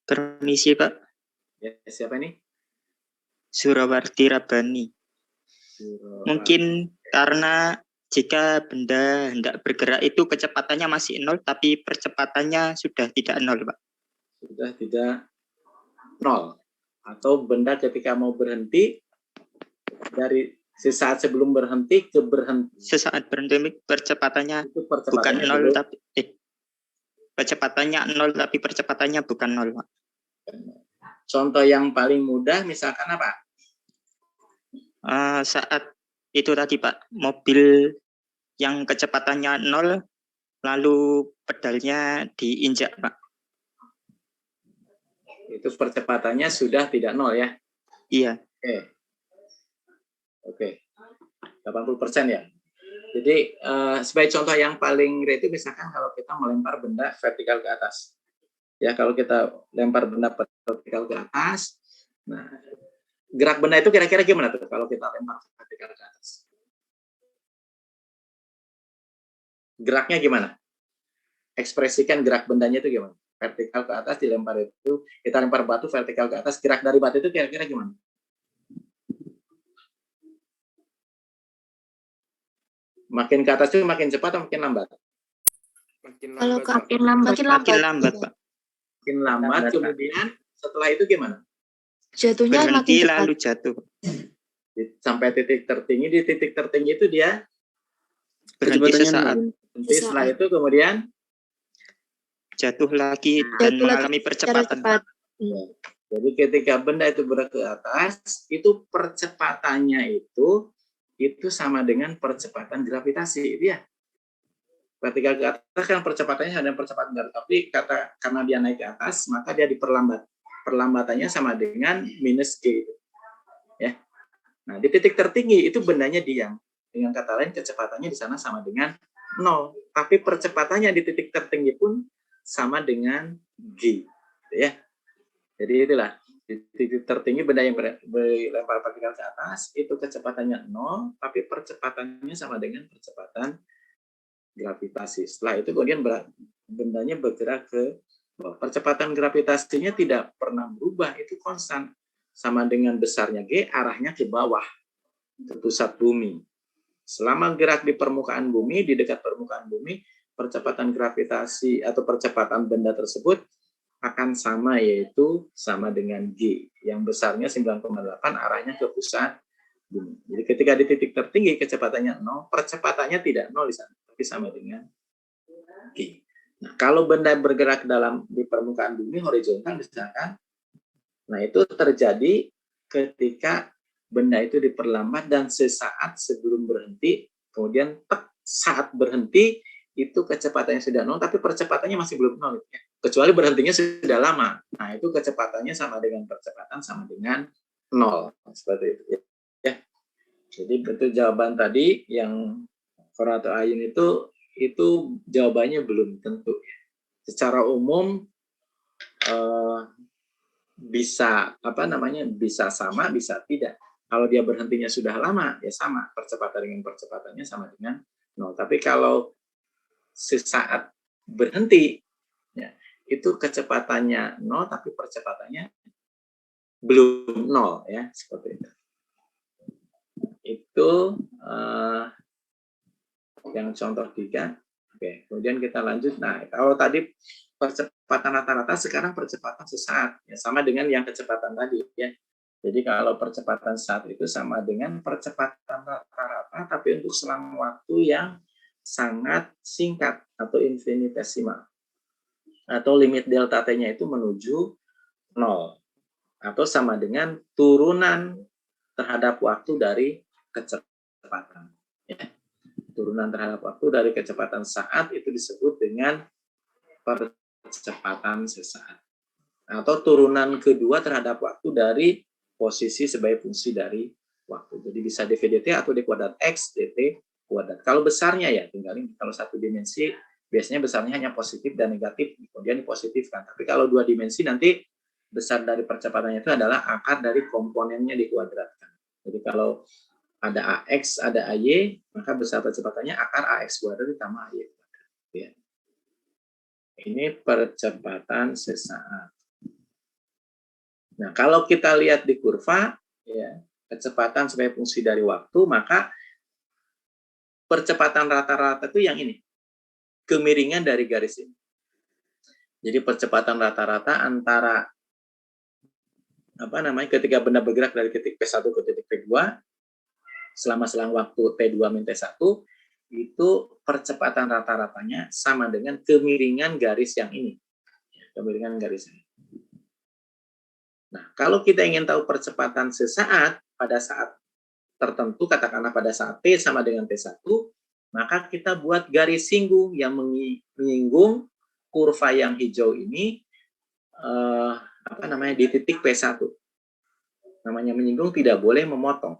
Permisi, Pak. Ya, siapa ini? Surawarti Rabani. Mungkin karena jika benda hendak bergerak itu kecepatannya masih 0, tapi percepatannya sudah tidak 0, Pak. Sudah tidak 0. Atau benda ketika mau berhenti, dari sesaat sebelum berhenti ke berhenti. Sesaat berhenti percepatannya Itu bukan 0, tapi kecepatannya 0, tapi percepatannya bukan 0, Pak. Contoh yang paling mudah misalkan apa? Saat itu tadi, Pak, mobil yang kecepatannya 0, lalu pedalnya diinjak, Pak. Itu percepatannya sudah tidak 0 ya? Iya. Oke. Oke. 80% ya. Jadi sebagai contoh yang paling real itu misalkan kalau kita melempar benda vertikal ke atas. Ya, kalau kita lempar benda vertikal ke atas, nah gerak benda itu kira-kira gimana tuh kalau kita lempar vertikal ke atas? Geraknya gimana? Ekspresikan gerak bendanya itu gimana? Vertikal ke atas dilempar itu, kita lempar batu vertikal ke atas, gerak dari batu itu kira-kira gimana? Makin ke atas itu makin cepat atau makin lambat? Makin Kalau lambat, ke Pak. Makin lambat. Makin lambat, Pak. Makin lambat, kemudian setelah itu gimana? Jatuhnya makin Berhenti cepat. lalu jatuh. Sampai titik tertinggi, di titik tertinggi itu dia Berhenti Kecepatannya sesaat. berhenti, setelah itu kemudian Jatuh lagi dan Jatuh lagi mengalami secara percepatan. cepat. jadi ketika benda itu bergerak ke atas, itu percepatannya itu sama dengan percepatan gravitasi, dia. Ketika ke atas kan percepatannya ada percepatan gravitasi, tapi karena dia naik ke atas, maka dia diperlambat. Perlambatannya sama dengan minus g. Ya. Nah, di titik tertinggi itu bendanya diam. Dengan kata lain, kecepatannya di sana sama dengan 0. Tapi percepatannya di titik tertinggi pun sama dengan g. Ya. Jadi itulah, di titik tertinggi benda yang berlempar partikel ke atas, itu kecepatannya 0, tapi percepatannya sama dengan percepatan gravitasi. Setelah itu kemudian bendanya bergerak ke bawah. Percepatan gravitasinya tidak pernah berubah, itu konstan. Sama dengan besarnya G, arahnya ke bawah, ke pusat bumi. Selama gerak di permukaan bumi, di dekat permukaan bumi, percepatan gravitasi atau percepatan benda tersebut akan sama, yaitu sama dengan G. Yang besarnya 9,8, arahnya ke pusat bumi. Jadi ketika di titik tertinggi kecepatannya 0, percepatannya tidak 0 di sana, tapi sama dengan G. Nah, kalau benda bergerak di permukaan bumi horizontal misalkan, nah itu terjadi ketika benda itu diperlambat dan sesaat sebelum berhenti, kemudian saat berhenti itu kecepatannya sudah 0, tapi percepatannya masih belum 0. Ya. Kecuali berhentinya sudah lama. Nah, itu kecepatannya sama dengan percepatan sama dengan 0. Seperti itu. Ya. Jadi betul jawaban tadi yang Qurratu Ayun itu jawabannya belum tentu. Secara umum bisa bisa sama, bisa tidak. Kalau dia berhentinya sudah lama, ya sama, percepatan dengan percepatannya sama dengan 0. Tapi kalau sesaat berhenti, ya, itu kecepatannya 0, tapi percepatannya belum 0, ya, seperti itu. Itu yang contoh 3. Oke, kemudian kita lanjut. Nah, kalau tadi percepatan rata-rata, sekarang percepatan sesaat, ya, sama dengan yang kecepatan tadi, ya. Jadi kalau percepatan saat itu sama dengan percepatan rata-rata, tapi untuk selang waktu yang sangat singkat atau infinitesimal. Atau limit delta T-nya itu menuju 0. Atau sama dengan turunan terhadap waktu dari kecepatan. Ya. Turunan terhadap waktu dari kecepatan saat itu disebut dengan percepatan sesaat. Atau turunan kedua terhadap waktu dari posisi sebagai fungsi dari waktu. Jadi bisa dv/dt atau d kuadrat x dt kuadrat. Kalau besarnya ya tinggalin, kalau satu dimensi biasanya besarnya hanya positif dan negatif, kemudian dipositifkan. Tapi kalau dua dimensi nanti besar dari percepatannya itu adalah akar dari komponennya dikuadratkan. Jadi kalau ada AX, ada AY, maka besar percepatannya akar AX kuadrat ditambah AY kuadrat. Ya. Ini percepatan sesaat. Nah, kalau kita lihat di kurva, ya, kecepatan sebagai fungsi dari waktu, maka percepatan rata-rata itu yang ini, kemiringan dari garis ini. Jadi percepatan rata-rata antara ketika benda bergerak dari titik P1 ke titik P2 selama selang waktu T2 min T1, itu percepatan rata-ratanya sama dengan kemiringan garis yang ini. Kemiringan garis ini. Nah, kalau kita ingin tahu percepatan sesaat pada saat tertentu, katakanlah pada saat T sama dengan T1, maka kita buat garis singgung yang menyinggung kurva yang hijau ini di titik P1. Namanya menyinggung, tidak boleh memotong.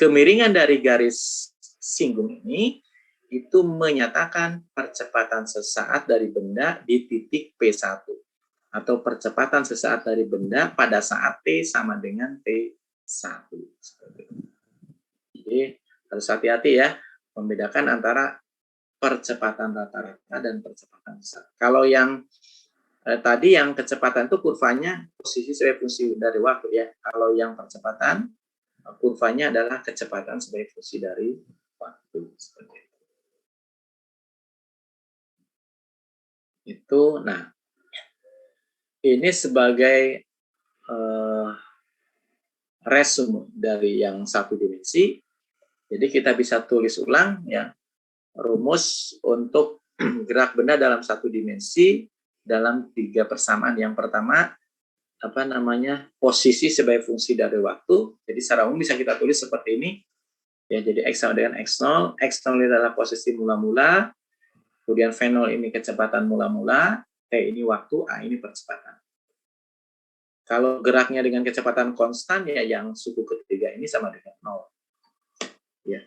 kemiringan dari garis singgung ini itu menyatakan percepatan sesaat dari benda di titik P1 atau percepatan sesaat dari benda pada saat T sama dengan T1. Jadi harus hati-hati ya, membedakan antara percepatan rata-rata dan percepatan sesaat. Kalau yang tadi yang kecepatan itu kurvanya posisi sebagai fungsi dari waktu ya. Kalau yang percepatan kurvanya adalah kecepatan sebagai fungsi dari waktu. Seperti itu. Nah, ini sebagai resume dari yang satu dimensi. Jadi kita bisa tulis ulang ya rumus untuk gerak benda dalam satu dimensi dalam 3 persamaan. Yang pertama posisi sebagai fungsi dari waktu. Jadi secara umum bisa kita tulis seperti ini. Ya, jadi X sama dengan X0. X0 ini adalah posisi mula-mula. Kemudian V0 ini kecepatan mula-mula. T ini waktu, A ini percepatan. Kalau geraknya dengan kecepatan konstan, ya yang suku ketiga ini sama dengan 0. Ya.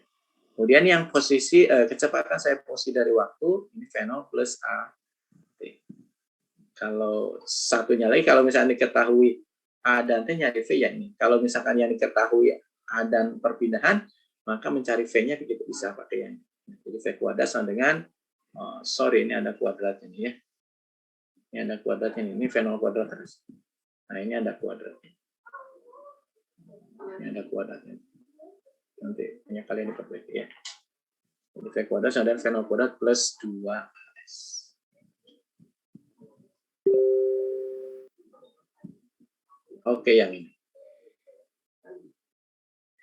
Kemudian yang posisi kecepatan saya posisi dari waktu, ini V0 plus A. Kalau satunya lagi, kalau misalnya diketahui A dan T, nyari V ya ini. Kalau misalkan yang diketahui A dan perpindahan, maka mencari V-nya kita bisa pakai yang ini. Jadi V kuadrat sama dengan, ini ada kuadratnya nih ya. Ini ada kuadratnya ini V0 kuadrat terus. Nah, ini ada kuadratnya. Ini ada kuadratnya. Nanti hanya kalian diperbaiki ya. Jadi V kuadrat sama dengan V0 kuadrat plus 2S. Oke, yang ini.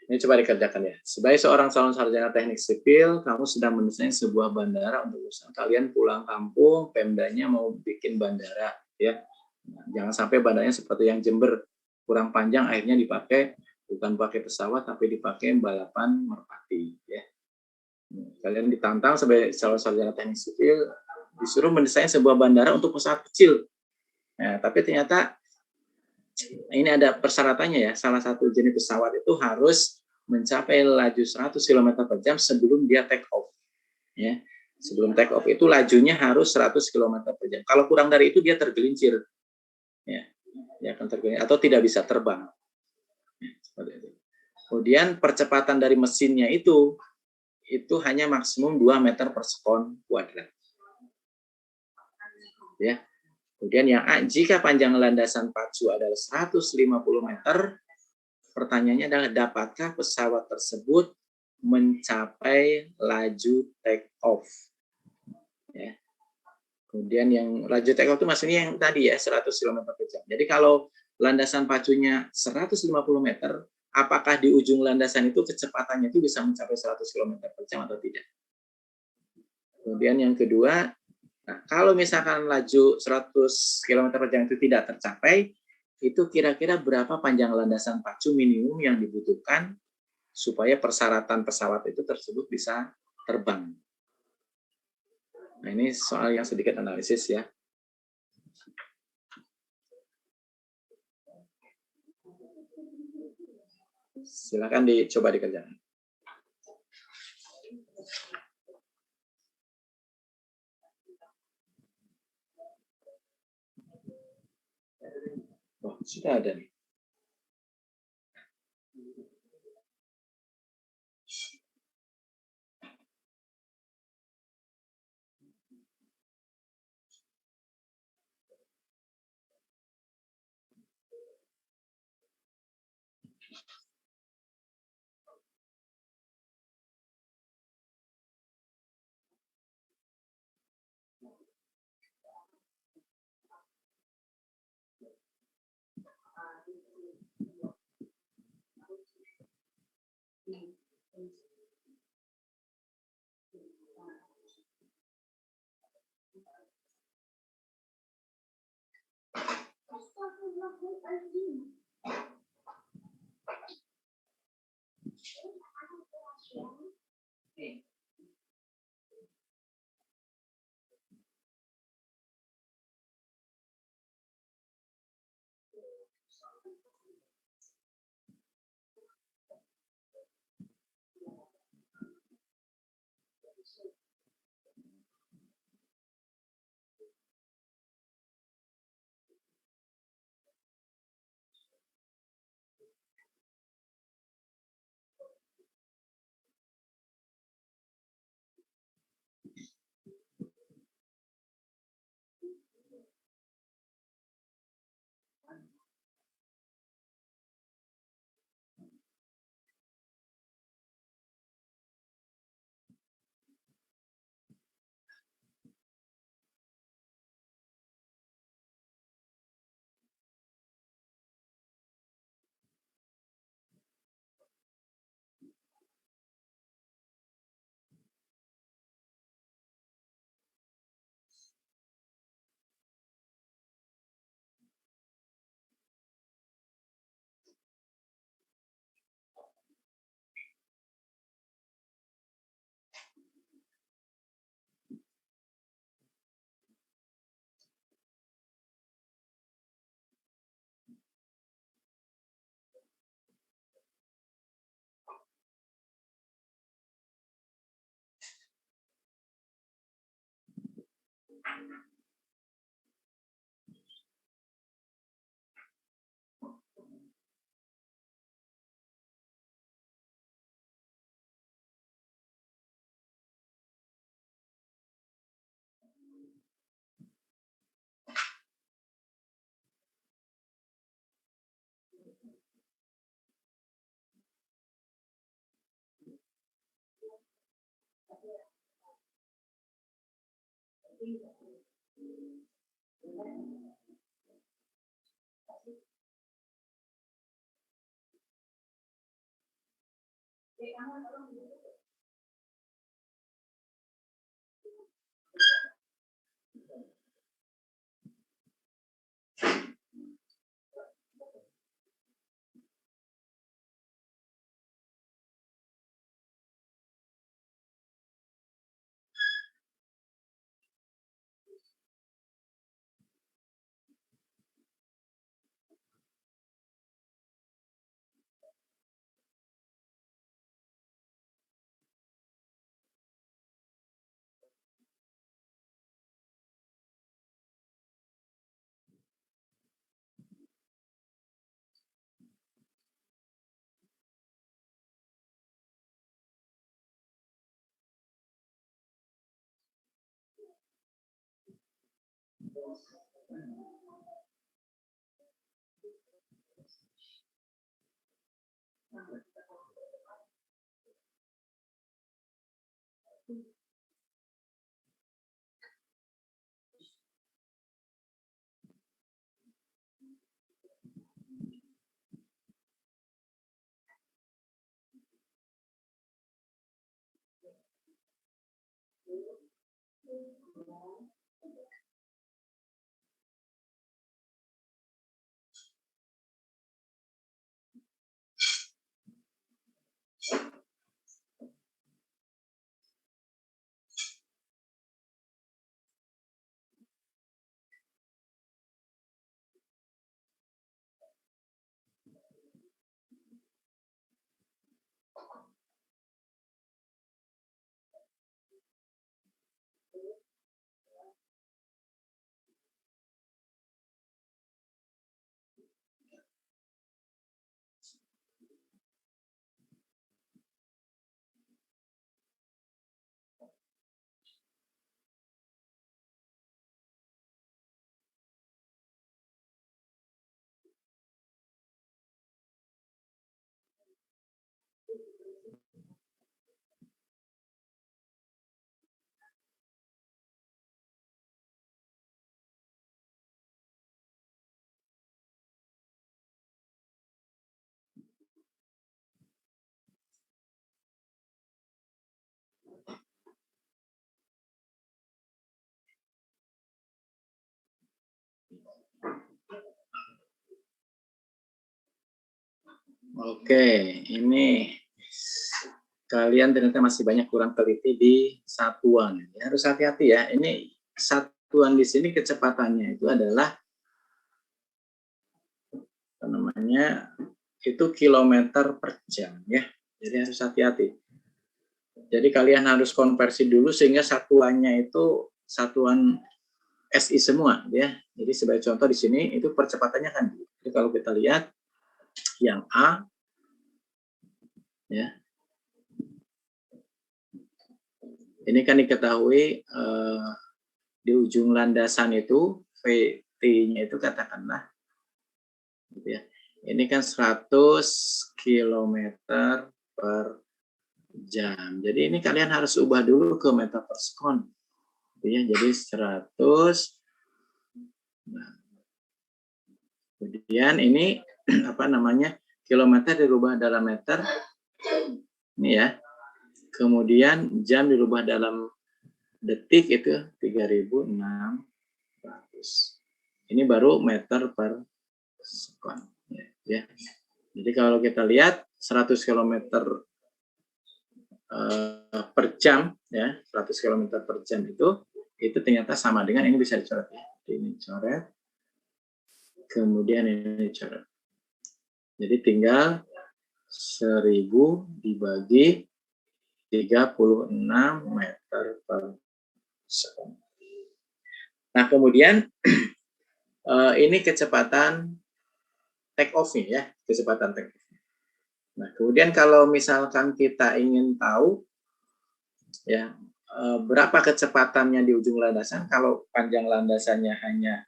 Ini coba dikerjakan ya. Sebagai seorang calon sarjana teknik sipil, kamu sedang mendesain sebuah bandara untuk usaha. Kalian pulang kampung, Pemdanya mau bikin bandara ya. Nah, jangan sampai bandaranya seperti yang Jember, kurang panjang akhirnya dipakai bukan pakai pesawat tapi dipakai balapan merpati ya. Kalian ditantang sebagai calon sarjana teknik sipil disuruh mendesain sebuah bandara untuk pesawat kecil. Nah, tapi ternyata ini ada persyaratannya ya. Salah satu jenis pesawat itu harus mencapai laju 100 km per jam sebelum dia take off. Ya. Sebelum take off itu lajunya harus 100 km per jam. Kalau kurang dari itu dia tergelincir. Ya. Dia akan tergelincir atau tidak bisa terbang. Ya, seperti itu. Kemudian percepatan dari mesinnya itu hanya maksimum 2 meter per sekon kuadrat. Ya. Kemudian yang A, jika panjang landasan pacu adalah 150 meter, pertanyaannya adalah dapatkah pesawat tersebut mencapai laju take off? Ya. Kemudian yang laju take off itu maksudnya yang tadi ya 100 km per jam. Jadi kalau landasan pacunya 150 meter, apakah di ujung landasan itu kecepatannya itu bisa mencapai 100 km per jam atau tidak? Kemudian yang kedua, nah, kalau misalkan laju 100 km per jam itu tidak tercapai, itu kira-kira berapa panjang landasan pacu minimum yang dibutuhkan supaya persyaratan pesawat itu tersebut bisa terbang. Nah, ini soal yang sedikit analisis ya. Silakan dicoba dikerjakan. Oh, sudah ada nih. Oke, ini kalian ternyata masih banyak kurang teliti di satuan. Ya, harus hati-hati ya. Ini satuan di sini kecepatannya itu adalah apa namanya? Itu kilometer per jam ya. Jadi harus hati-hati. Jadi kalian harus konversi dulu sehingga satuannya itu satuan SI semua ya. Jadi sebagai contoh di sini itu percepatannya kan. Jadi kalau kita lihat yang A ya. Ini kan diketahui di ujung landasan itu VT-nya itu katakanlah gitu ya. Ini kan 100 km per jam. Jadi ini kalian harus ubah dulu ke meter per sekon. Ya, jadi 100. Nah, kemudian ini apa namanya? Kilometer dirubah dalam meter. Ini ya. Kemudian jam dirubah dalam detik itu 3.600. Ini baru meter per sekon ya. Jadi kalau kita lihat 100 km per jam ya, 100 km per jam itu ternyata sama dengan ini bisa dicoret ya. Ini coret. Kemudian ini coret. Jadi tinggal 1000 dibagi 36 meter per sekon. Nah, kemudian ini kecepatan take off ya, kecepatan take off. Nah, kemudian kalau misalkan kita ingin tahu ya berapa kecepatannya di ujung landasan, kalau panjang landasannya hanya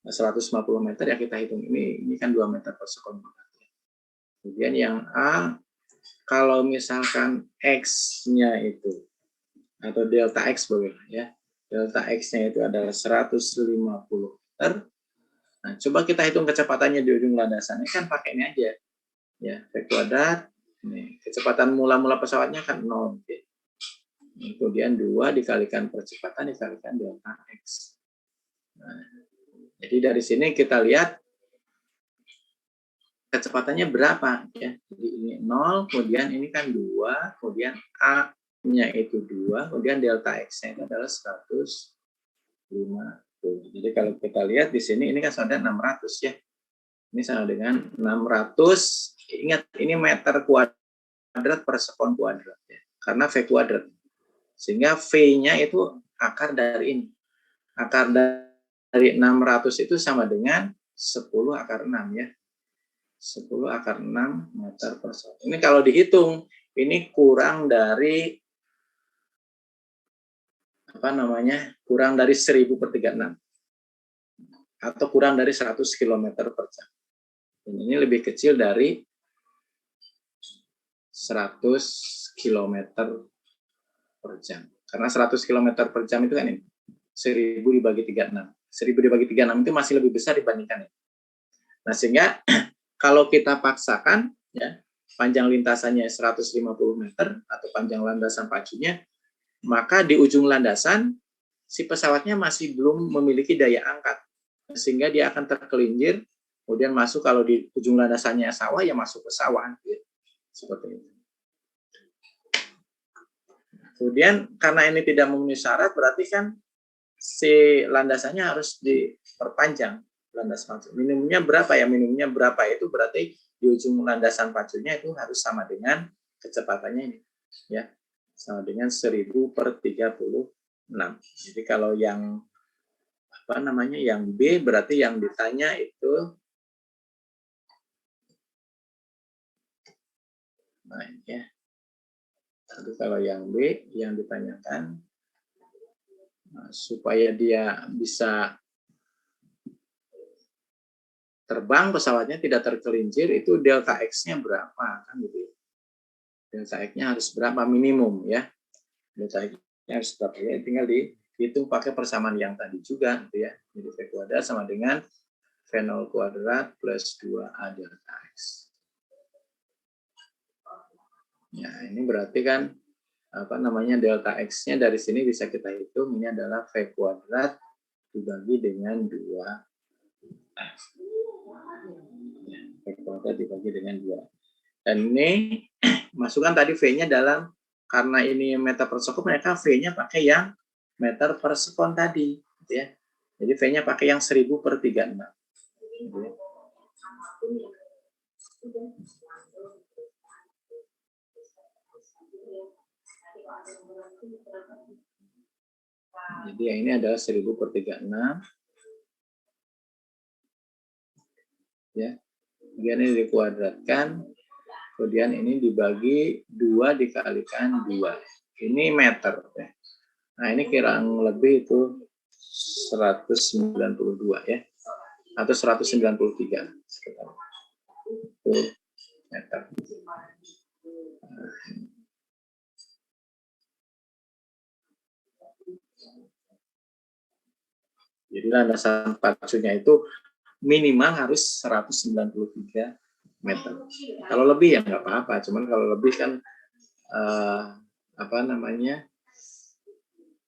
150 meter ya kita hitung ini kan 2 meter per sekon. Kemudian yang A, kalau misalkan X-nya itu atau delta X boleh ya. Delta X-nya itu adalah 150 meter. Nah, coba kita hitung kecepatannya di ujung landasan. Ini kan pakai ini aja. Ya, V kuadrat. Ini kecepatan mula-mula pesawatnya kan 0. Ya. Kemudian 2 dikalikan percepatan dikalikan delta X. Nah, jadi dari sini kita lihat kecepatannya berapa ya. Jadi ini 0, kemudian ini kan 2, kemudian A-nya itu 2, kemudian delta X-nya itu adalah 150. Jadi kalau kita lihat di sini ini kan sama dengan 600 ya. Ini sama dengan 600. Ingat ini meter kuadrat per sekon kuadrat ya. Karena V kuadrat. Sehingga V-nya itu akar dari ini. Akar dari 600 itu sama dengan 10 akar 6 ya. 10 akar 6 meter per sekon. Ini kalau dihitung, ini kurang dari apa namanya? Kurang dari 1000 per 36. Atau kurang dari 100 km per jam. Dan ini lebih kecil dari 100 km per jam. Karena 100 km per jam itu kan ini 1000 dibagi 36. 1000 dibagi 36 itu masih lebih besar dibandingkan ini. Nah, sehingga kalau kita paksakan ya, panjang lintasannya 150 meter atau panjang landasan pacunya, maka di ujung landasan si pesawatnya masih belum memiliki daya angkat. Sehingga dia akan tergelincir, kemudian masuk kalau di ujung landasannya sawah ya masuk ke sawah gitu. Seperti itu. Kemudian karena ini tidak memenuhi syarat, berarti kan si landasannya harus diperpanjang. Landas pacu. Minimumnya berapa ya? Minimumnya berapa itu berarti di ujung landasan pacunya itu harus sama dengan kecepatannya ini. Ya, sama dengan 1000 per 36. Jadi kalau yang apa namanya? Yang B berarti yang ditanya itu nah, ya. Jadi kalau yang B yang ditanyakan supaya dia bisa terbang pesawatnya tidak tergelincir itu delta X-nya berapa kan gitu. Delta X-nya harus berapa minimum ya. Delta X-nya harus berapa ya, tinggal dihitung pakai persamaan yang tadi juga gitu ya. Jadi V kuadrat sama dengan V0 kuadrat plus 2A delta X. Ya, ini berarti kan apa namanya delta X-nya dari sini bisa kita hitung ini adalah V kuadrat dibagi dengan 2. V kuadrat dibagi dengan 2. Dan ini masukkan tadi V-nya dalam, karena ini meter per sekon, mereka V-nya pakai yang meter per sekon tadi. Gitu ya. Jadi V-nya pakai yang 1000 per 36. Gitu ya. Jadi yang ini adalah 1000/36. Ya. Kemudian ini dikuadratkan. Kemudian ini dibagi 2 dikalikan 2. Ini meter. Ya. Nah ini kurang lebih itu 192 ya. Atau 193 sekitar. Itu meter. Jadi landasan pacunya itu minimal harus 193 meter. Kalau lebih ya nggak apa-apa, cuman kalau lebih kan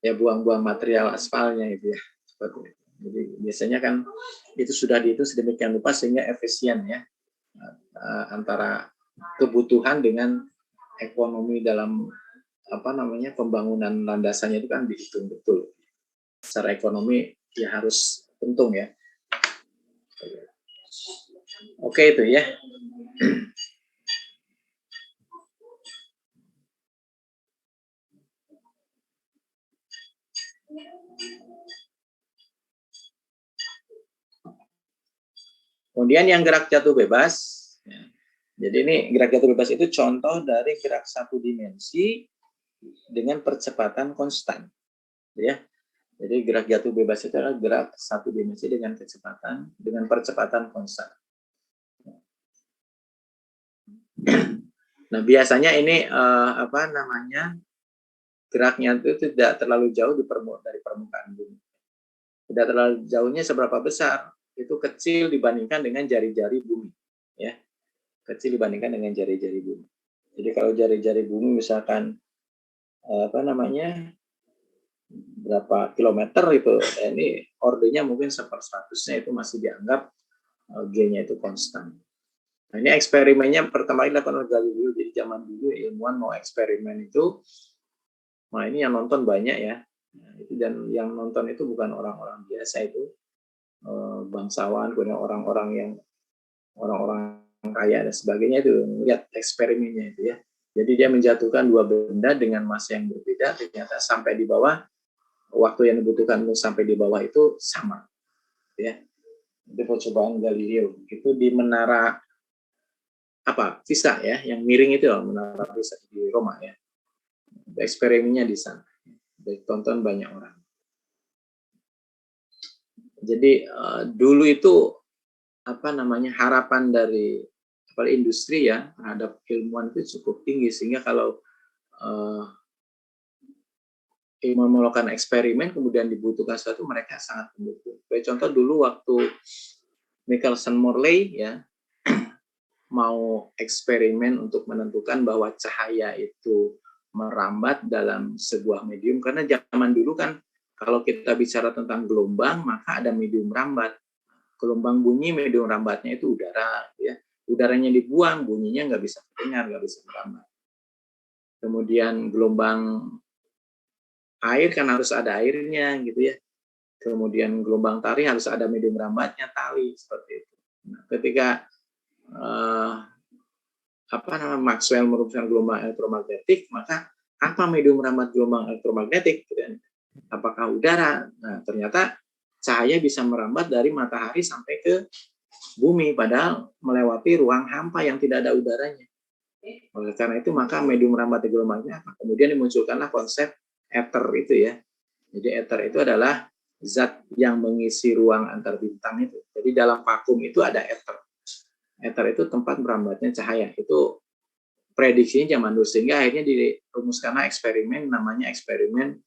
ya buang-buang material aspalnya itu ya. Seperti itu. Jadi biasanya kan itu sudah dihitung sedemikian rupa sehingga efisien ya antara kebutuhan dengan ekonomi dalam pembangunan landasannya itu kan dihitung betul. Secara ekonomi ya harus untung ya. Oke itu ya. Kemudian yang gerak jatuh bebas. Jadi ini gerak jatuh bebas itu contoh dari gerak satu dimensi dengan percepatan konstan. Ya. Jadi gerak jatuh bebas itu adalah gerak satu dimensi dengan percepatan konstan. Nah biasanya ini geraknya itu tidak terlalu jauh dari permukaan bumi. Tidak terlalu jauhnya seberapa besar? Itu kecil dibandingkan dengan jari-jari bumi, ya. Kecil dibandingkan dengan jari-jari bumi. Jadi kalau jari-jari bumi misalkan berapa kilometer itu, ini ordernya mungkin 1/100-nya itu masih dianggap G-nya itu konstan. Nah, ini eksperimennya pertama kali dilakukan oleh Galileo. Jadi zaman dulu ilmuwan mau eksperimen itu, nah ini yang nonton banyak ya. Nah, itu dan yang nonton itu bukan orang-orang biasa itu, bangsawan, kemudian orang-orang kaya dan sebagainya itu lihat eksperimennya itu ya. Jadi dia menjatuhkan 2 benda dengan massa yang berbeda, ternyata sampai di bawah waktu yang dibutuhkan untuk sampai di bawah itu sama, ya. Itu percobaan Galileo itu di menara Pisa ya, yang miring itu menara Pisa di Roma ya. Eksperimennya di sana, ditonton banyak orang. Jadi dulu itu harapan dari industri ya terhadap ilmuwan itu cukup tinggi sehingga kalau ilmuwan melakukan eksperimen kemudian dibutuhkan sesuatu mereka sangat mendukung. Contoh dulu waktu Michelson-Morley ya mau eksperimen untuk menentukan bahwa cahaya itu merambat dalam sebuah medium karena zaman dulu kan kalau kita bicara tentang gelombang maka ada medium rambat. Gelombang bunyi medium rambatnya itu udara ya. Udaranya dibuang bunyinya nggak bisa terdengar, nggak bisa merambat. Kemudian gelombang air kan harus ada airnya gitu ya. Kemudian gelombang tali harus ada medium rambatnya tali seperti itu. Nah, ketika Maxwell merumuskan gelombang elektromagnetik, maka apa medium rambat gelombang elektromagnetik? Apakah udara? Nah, ternyata cahaya bisa merambat dari matahari sampai ke bumi, padahal melewati ruang hampa yang tidak ada udaranya. Oleh karena itu, maka medium rambat gelombangnya apa? Kemudian dimunculkanlah konsep ether itu ya. Jadi ether itu adalah zat yang mengisi ruang antar bintang itu. Jadi dalam vakum itu ada ether. Ether itu tempat merambatnya cahaya. Itu prediksinya zaman dulu sehingga akhirnya dirumuskanlah eksperimen namanya eksperimen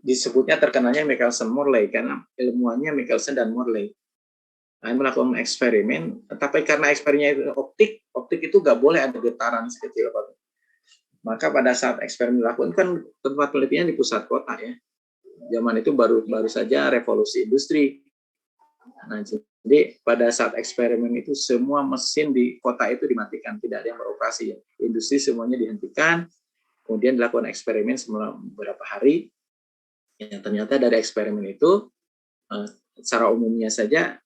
disebutnya terkenalnya Michelson-Morley karena ilmuannya Michelson dan Morley. Nah, melakukan eksperimen, tapi karena eksperimennya itu optik itu nggak boleh ada getaran sekecil apapun. Maka pada saat eksperimen dilakukan kan tempat penelitian di pusat kota ya. Zaman itu baru saja revolusi industri. Nah, jadi pada saat eksperimen itu semua mesin di kota itu dimatikan, tidak ada yang beroperasi. Industri semuanya dihentikan. Kemudian dilakukan eksperimen selama beberapa hari. Ya, ternyata dari eksperimen itu secara umumnya saja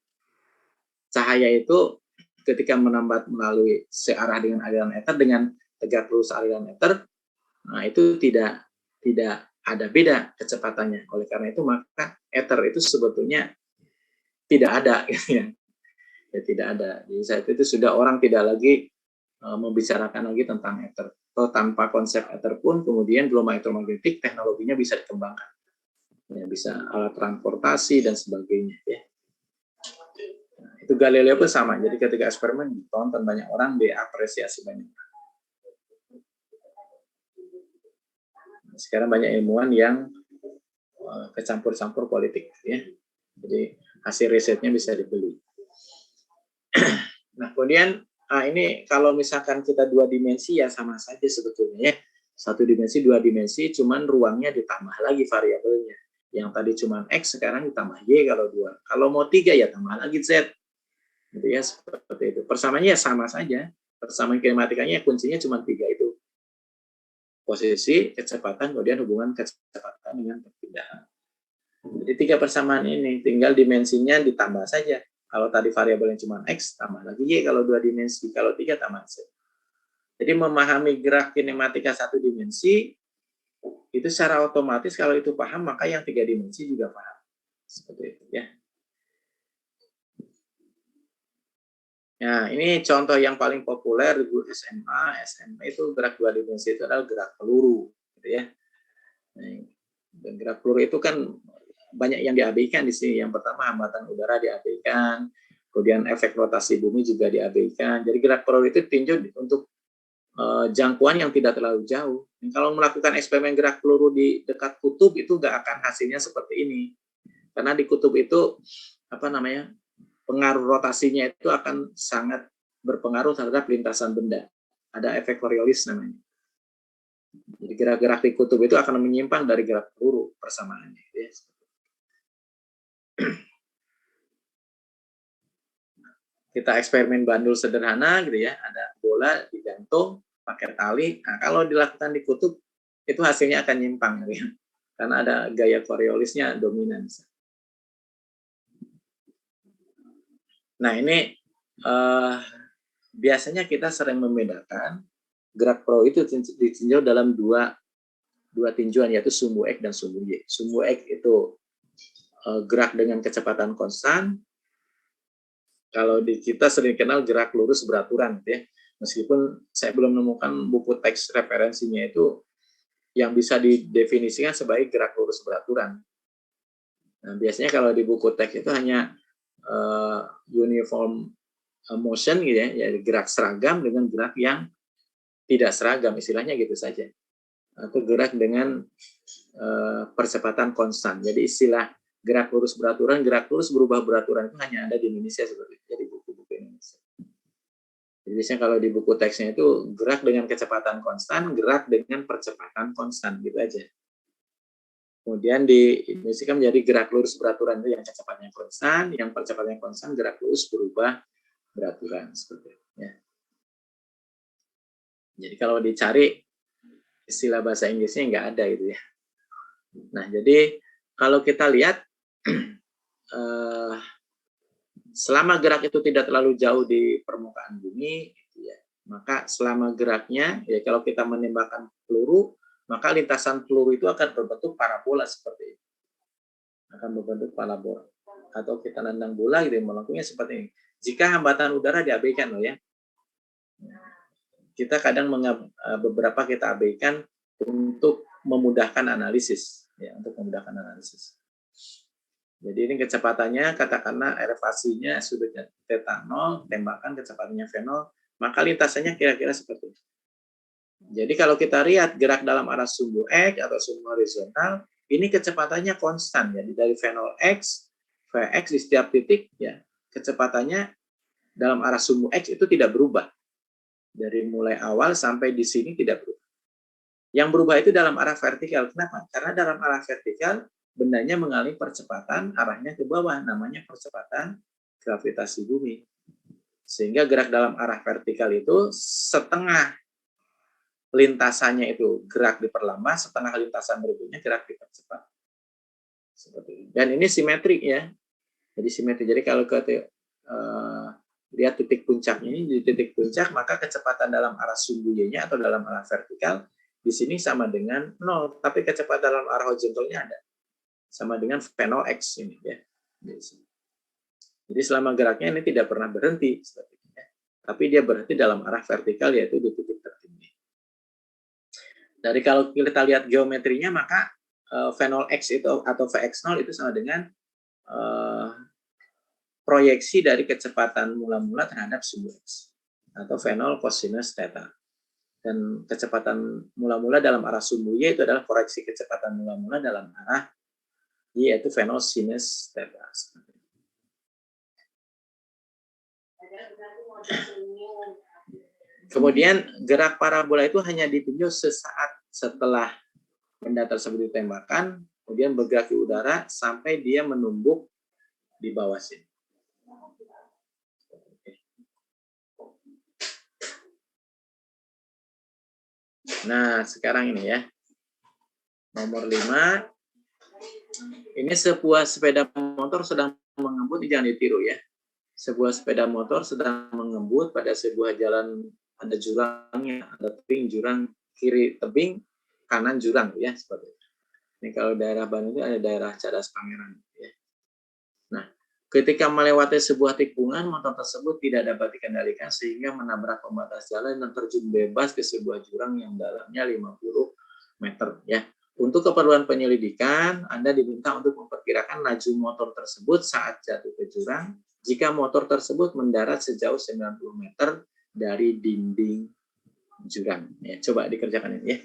cahaya itu ketika merambat melalui searah dengan aliran ether dengan tegak lurus aliran ether, nah itu tidak ada beda kecepatannya. Oleh karena itu maka ether itu sebetulnya tidak ada, ya tidak ada. Jadi saat itu sudah orang tidak lagi membicarakan lagi tentang ether. Atau tanpa konsep ether pun kemudian gelombang elektromagnetik teknologinya bisa dikembangkan, ya, bisa alat transportasi dan sebagainya. Ya. Nah, itu Galileo pun sama. Jadi ketika eksperimen ditonton banyak orang, diapresiasi banyak. Sekarang banyak ilmuwan yang kecampur-campur politik, ya. Jadi hasil risetnya bisa dibeli. Nah, kemudian ini kalau misalkan kita 2 dimensi ya sama saja sebetulnya, ya. 1 dimensi, 2 dimensi, cuman ruangnya ditambah lagi variabelnya. Yang tadi cuman X, sekarang ditambah Y kalau 2. Kalau mau 3 ya tambah lagi Z. Gitu ya, seperti itu. Persamaannya ya sama saja. Persamaan kinematikanya kuncinya cuma 3 itu. Posisi, kecepatan, kemudian hubungan kecepatan dengan perpindahan. Jadi 3 persamaan ini, tinggal dimensinya ditambah saja. Kalau tadi variabelnya cuma X, tambah lagi Y kalau 2 dimensi. Kalau 3, tambah Z. Jadi memahami gerak kinematika 1 dimensi, itu secara otomatis kalau itu paham, maka yang 3 dimensi juga paham. Seperti itu, ya. Nah, ini contoh yang paling populer di guru SMA itu gerak 2 dimensi itu adalah gerak peluru. Gitu ya. Dan gerak peluru itu kan banyak yang diabaikan di sini. Yang pertama hambatan udara diabaikan, kemudian efek rotasi bumi juga diabaikan. Jadi gerak peluru itu tinjau untuk jangkauan yang tidak terlalu jauh. Dan kalau melakukan eksperimen gerak peluru di dekat kutub itu nggak akan hasilnya seperti ini, karena di kutub itu pengaruh rotasinya itu akan sangat berpengaruh terhadap lintasan benda. Ada efek Coriolis namanya. Jadi gerak-gerak di kutub itu akan menyimpang dari gerak peluru persamaannya. Ya. Kita eksperimen bandul sederhana gitu ya, ada bola digantung pakai tali. Nah, kalau dilakukan di kutub itu hasilnya akan nyimpang gitu ya. Karena ada gaya Coriolisnya dominan. Nah, ini biasanya kita sering membedakan gerak peluru itu ditinjau dalam dua tinjauan, yaitu sumbu X dan sumbu Y. Sumbu X itu gerak dengan kecepatan konstan. Kalau di kita sering kenal gerak lurus beraturan, ya. Meskipun saya belum menemukan buku teks referensinya itu yang bisa didefinisikan sebagai gerak lurus beraturan. Nah, biasanya kalau di buku teks itu hanya uniform motion gitu ya, gerak seragam dengan gerak yang tidak seragam, istilahnya gitu saja. Atau gerak dengan percepatan konstan. Jadi istilah gerak lurus beraturan, gerak lurus berubah beraturan itu hanya ada di Indonesia seperti itu, di buku-buku Indonesia. Jadi biasanya kalau di buku teksnya itu gerak dengan kecepatan konstan, gerak dengan percepatan konstan, gitu aja. Kemudian di Indonesia kan menjadi gerak lurus beraturan itu yang kecepatannya konstan, yang percepatannya konstan, gerak lurus berubah beraturan, seperti itu. Ya. Jadi kalau dicari istilah bahasa Inggrisnya nggak ada gitu ya. Nah, jadi kalau kita lihat selama gerak itu tidak terlalu jauh di permukaan bumi, ya, maka selama geraknya, ya kalau kita menembakkan peluru, maka lintasan peluru itu akan berbentuk parabola seperti ini. Akan berbentuk parabola. Atau kita nendang bola gitu, melakukannya seperti ini. Jika hambatan udara diabaikan loh ya. Kita kadang beberapa kita abaikan untuk memudahkan analisis, ya, untuk memudahkan analisis. Jadi ini kecepatannya, katakanlah elevasinya sudutnya θ 0, tembakan kecepatannya v0, maka lintasannya kira-kira seperti itu. Jadi kalau kita lihat gerak dalam arah sumbu X atau sumbu horizontal, ini kecepatannya konstan, ya, dari v0x, vx di setiap titik, ya, kecepatannya dalam arah sumbu X itu tidak berubah. Dari mulai awal sampai di sini tidak berubah. Yang berubah itu dalam arah vertikal. Kenapa? Karena dalam arah vertikal, bendanya mengalami percepatan arahnya ke bawah, namanya percepatan gravitasi bumi. Sehingga gerak dalam arah vertikal itu setengah lintasannya itu gerak diperlambat, setengah lintasan berikutnya gerak dipercepat. Seperti ini. Dan ini simetrik ya. Jadi simetrik. Jadi kalau lihat titik puncaknya ini, di titik puncak maka kecepatan dalam arah sumbu Y-nya atau dalam arah vertikal di sini sama dengan 0, tapi kecepatan dalam arah horizontalnya ada. Sama dengan V0 X ini ya. Jadi selama geraknya ini tidak pernah berhenti seperti ini, ya. Tapi dia berhenti dalam arah vertikal yaitu di titik tertinggi. Dari kalau kita lihat geometrinya maka V0X itu atau Vx0 itu sama dengan proyeksi dari kecepatan mula-mula terhadap sumbu X atau V0 cosinus theta. Dan kecepatan mula-mula dalam arah sumbu Y itu adalah proyeksi kecepatan mula-mula dalam arah Y yaitu V0 sinus theta. Kemudian gerak parabola itu hanya ditinjau sesaat setelah benda tersebut ditembakkan, kemudian bergerak di udara sampai dia menumbuk di bawah sini. Nah, sekarang ini ya. Nomor 5. Ini sebuah sepeda motor sedang mengebut, jangan ditiru ya. Sebuah sepeda motor sedang mengebut pada sebuah jalan, ada jurangnya, ada tebing, jurang kiri tebing, kanan jurang ya, seperti itu. Ini kalau daerah Bandung itu ada daerah Cadas Pangeran ya. Nah, ketika melewati sebuah tikungan, motor tersebut tidak dapat dikendalikan sehingga menabrak pembatas jalan dan terjun bebas ke sebuah jurang yang dalamnya 50 meter ya. Untuk keperluan penyelidikan, Anda diminta untuk memperkirakan laju motor tersebut saat jatuh ke jurang jika motor tersebut mendarat sejauh 90 meter dari dinding jurang. Ya, coba dikerjakan ini ya.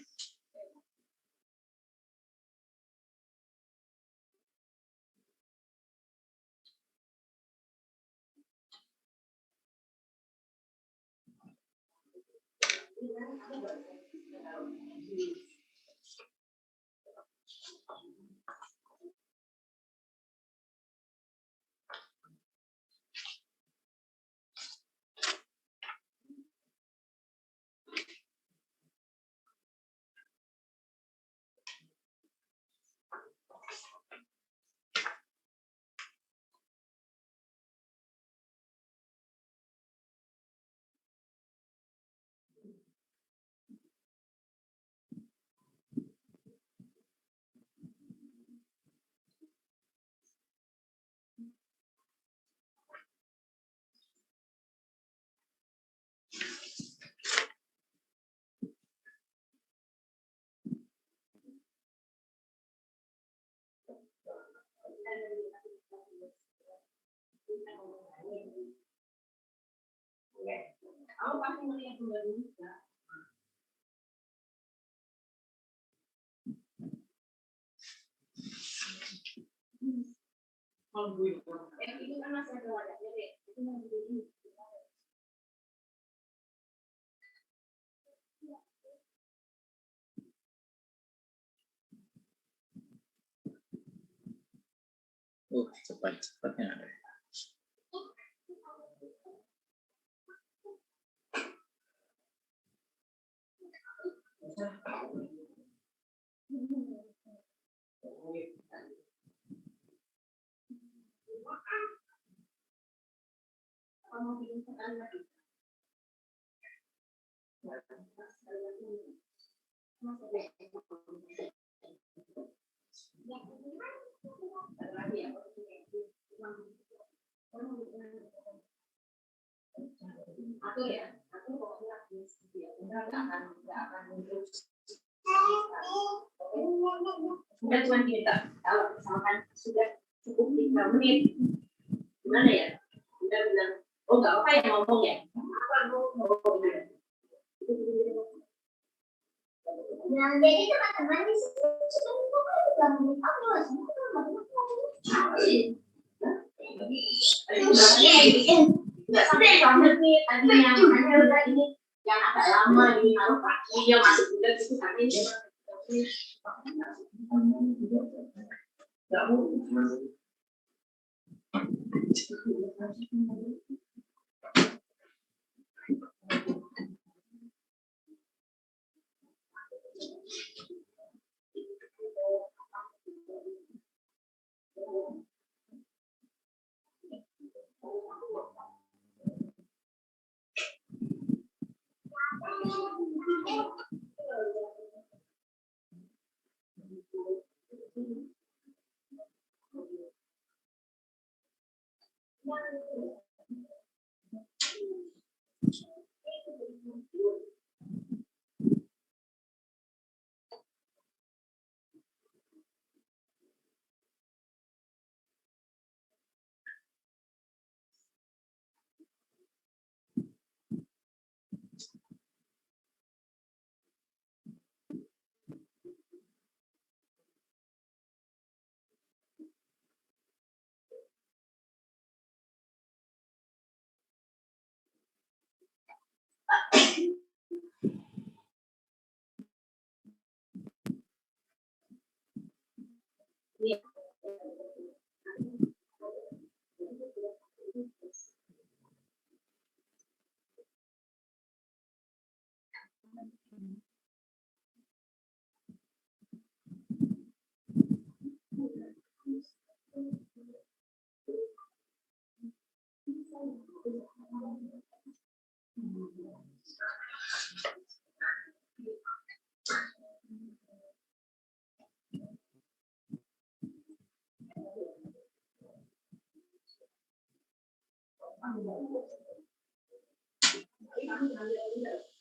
Cepat-cepatnya ada. Sudah cuma kita, kalau misalkan sudah cukup 3 menit, gimana ya? Udah bilang, oh nggak apa ya ngomong ya? Apa ngomong ya? Nah, jadi teman-teman di sini sudah membuka semua nggak sampai 2 menit tadi yang hanya udah ini yang agak lama ini naruh kaki dia masuk juga gitu tapi nggak mau.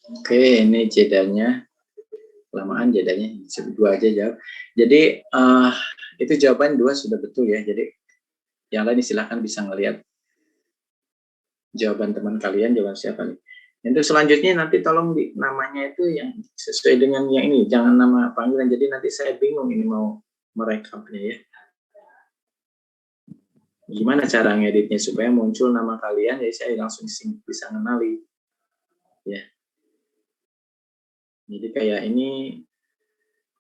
Oke, ini jedanya. Kelamaan jedanya, dua aja jawab. Jadi itu jawaban 2 sudah betul ya. Jadi yang lain silahkan bisa ngelihat jawaban teman kalian, jawaban siapa nih. Untuk selanjutnya nanti tolong namanya itu yang sesuai dengan yang ini, jangan nama panggilan. Jadi nanti saya bingung ini mau merekapnya ya. Gimana cara ngeditnya supaya muncul nama kalian, jadi saya langsung bisa mengenali. Ya. Jadi kayak ini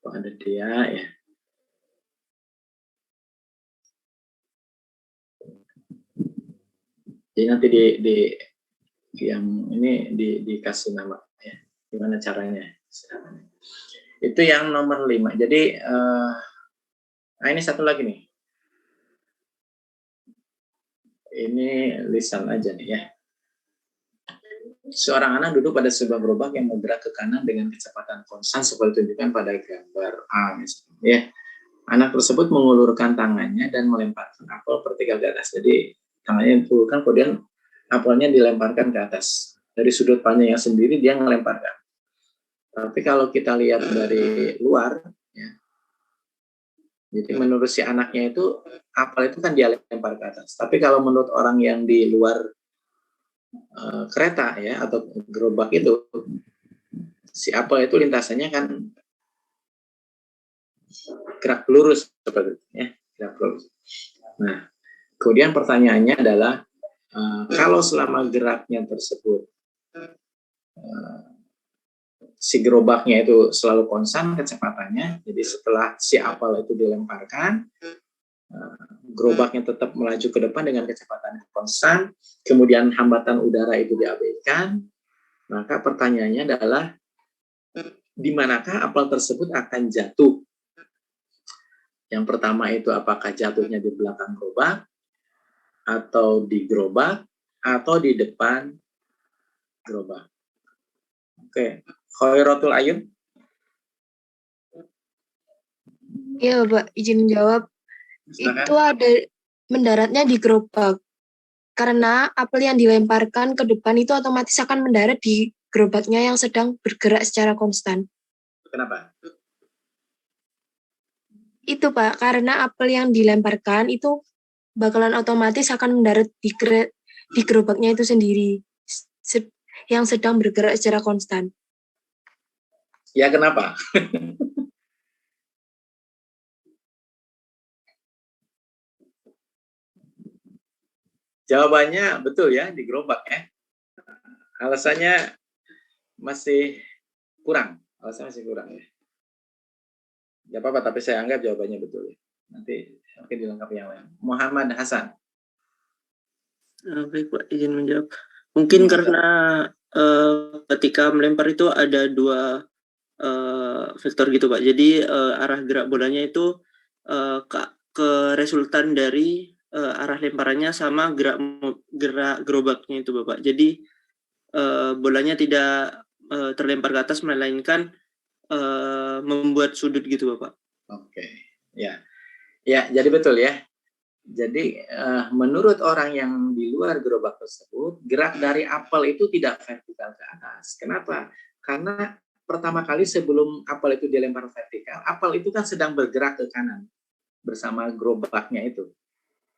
kok ada dia ya. Jadi nanti yang ini dikasih nama ya. Gimana caranya? Itu yang nomor 5. Jadi nah ini satu lagi nih. Ini lisan aja nih ya. Seorang anak duduk pada sebuah gerobak yang bergerak ke kanan dengan kecepatan konstan seperti ditunjukkan pada gambar A misalnya. Ya. Anak tersebut mengulurkan tangannya dan melemparkan apel vertikal ke atas. Jadi tangannya diulurkan, kemudian apelnya dilemparkan ke atas. Dari sudut pandang yang sendiri dia melemparkan. Tapi kalau kita lihat dari luar, ya, jadi menurut si anaknya itu apel itu kan dia lempar ke atas. Tapi kalau menurut orang yang di luar kereta ya atau gerobak itu, si apel itu lintasannya kan gerak lurus seperti itu ya, gerak lurus. Nah, kemudian pertanyaannya adalah kalau selama geraknya tersebut si gerobaknya itu selalu konstan kecepatannya, jadi setelah si apel itu dilemparkan, gerobaknya tetap melaju ke depan dengan kecepatan konstan, kemudian hambatan udara itu diabaikan, maka pertanyaannya adalah di manakah apel tersebut akan jatuh? Yang pertama itu apakah jatuhnya di belakang gerobak, atau di gerobak, atau di depan gerobak. Oke, Khairatul Ayun. Iya, Pak, izin menjawab. Silakan. Itu ada mendaratnya di gerobak. Karena apel yang dilemparkan ke depan itu otomatis akan mendarat di gerobaknya yang sedang bergerak secara konstan. Kenapa? Itu, Pak, karena apel yang dilemparkan itu bakalan otomatis akan mendarat di gerobaknya itu sendiri yang sedang bergerak secara konstan. Ya, kenapa? Jawabannya betul ya, di gerobak ya. Alasannya masih kurang. Alasannya masih kurang ya. Ya apa-apa, tapi saya anggap jawabannya betul ya. Nanti mungkin dilengkapi yang lain. Muhammad Hasan. Baik Pak, izin menjawab. Mungkin karena ketika melempar itu ada 2 vektor gitu Pak. Jadi arah gerak bolanya itu ke resultan dari arah lemparannya sama gerak gerobaknya itu Bapak. Jadi bolanya tidak terlempar ke atas melainkan membuat sudut gitu Bapak. Oke, ya, ya, jadi betul ya. Jadi menurut orang yang di luar gerobak tersebut, gerak dari apel itu tidak vertikal ke atas. Kenapa? Karena pertama kali sebelum apel itu dilempar vertikal, apel itu kan sedang bergerak ke kanan bersama gerobaknya itu.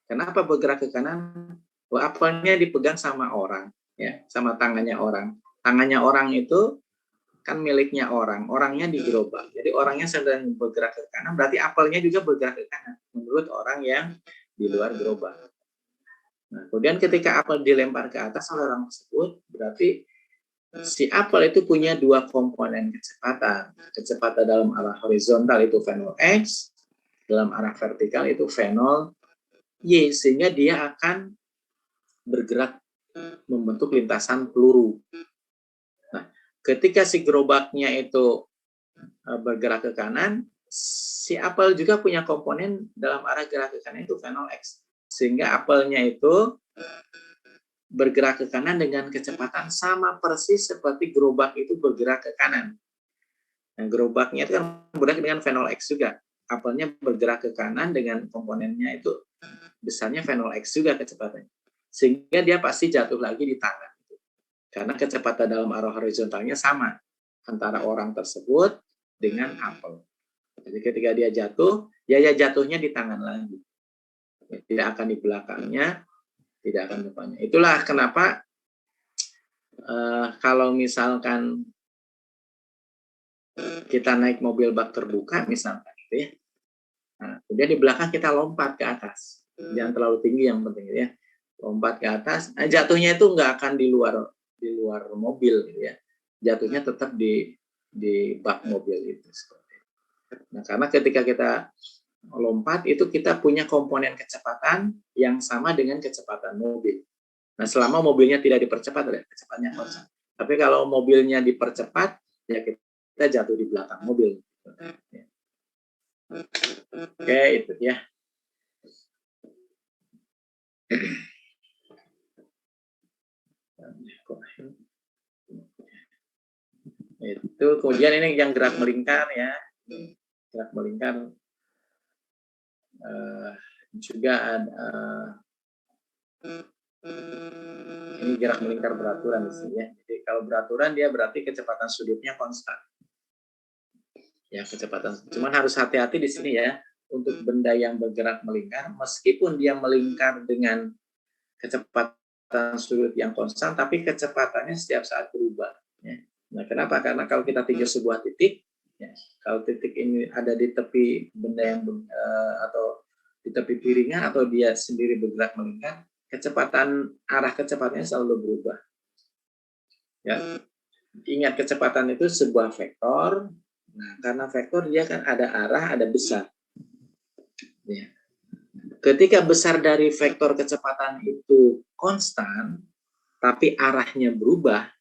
Kenapa bergerak ke kanan? Apelnya dipegang sama orang, ya, sama tangannya orang. Tangannya orang itu kan miliknya orang, orangnya di gerobak. Jadi orangnya sedang bergerak ke kanan, berarti apelnya juga bergerak ke kanan menurut orang yang di luar gerobak. Nah, kemudian ketika apel dilempar ke atas oleh orang tersebut, berarti si apel itu punya dua komponen kecepatan. Kecepatan dalam arah horizontal itu V0 X, dalam arah vertikal itu V0 Y, sehingga dia akan bergerak membentuk lintasan peluru. Nah, ketika si gerobaknya itu bergerak ke kanan, si apel juga punya komponen dalam arah gerak ke kanan itu V0X. Sehingga apelnya itu bergerak ke kanan dengan kecepatan sama persis seperti gerobak itu bergerak ke kanan. Nah, gerobaknya itu kan bergerak dengan V0X juga. Apelnya bergerak ke kanan dengan komponennya itu besarnya V0X juga kecepatannya. Sehingga dia pasti jatuh lagi di tangan. Karena kecepatan dalam arah horizontalnya sama antara orang tersebut dengan apel. Jadi ketika dia jatuh, ya jatuhnya di tangan lagi. Tidak akan di belakangnya, tidak akan di depannya. Itulah kenapa kalau misalkan kita naik mobil bak terbuka misalkan gitu ya. Nah, kemudian di belakang kita lompat ke atas. Jangan terlalu tinggi yang penting ya. Lompat ke atas, jatuhnya itu nggak akan di luar mobil gitu ya. Jatuhnya tetap di bak mobil itu. Nah, karena ketika kita lompat itu kita punya komponen kecepatan yang sama dengan kecepatan mobil. Nah, selama mobilnya tidak dipercepat, kecepatannya konstan. Tapi kalau mobilnya dipercepat, ya kita jatuh di belakang mobil. Oke, itu ya. Itu kemudian ini yang gerak melingkar ya, gerak melingkar juga ada ini gerak melingkar beraturan di sini ya. Jadi kalau beraturan dia berarti kecepatan sudutnya konstan. Ya, kecepatan. Cuman harus hati-hati di sini ya untuk benda yang bergerak melingkar meskipun dia melingkar dengan kecepatan sudut yang konstan tapi kecepatannya setiap saat berubah ya. Nah, kenapa? Karena kalau kita tinjau sebuah titik, ya, kalau titik ini ada di tepi benda yang atau di tepi piringan atau dia sendiri bergerak melingkar, arah kecepatannya selalu berubah. Ya, ingat kecepatan itu sebuah vektor. Nah, karena vektor dia kan ada arah, ada besar. Ya. Ketika besar dari vektor kecepatan itu konstan, tapi arahnya berubah,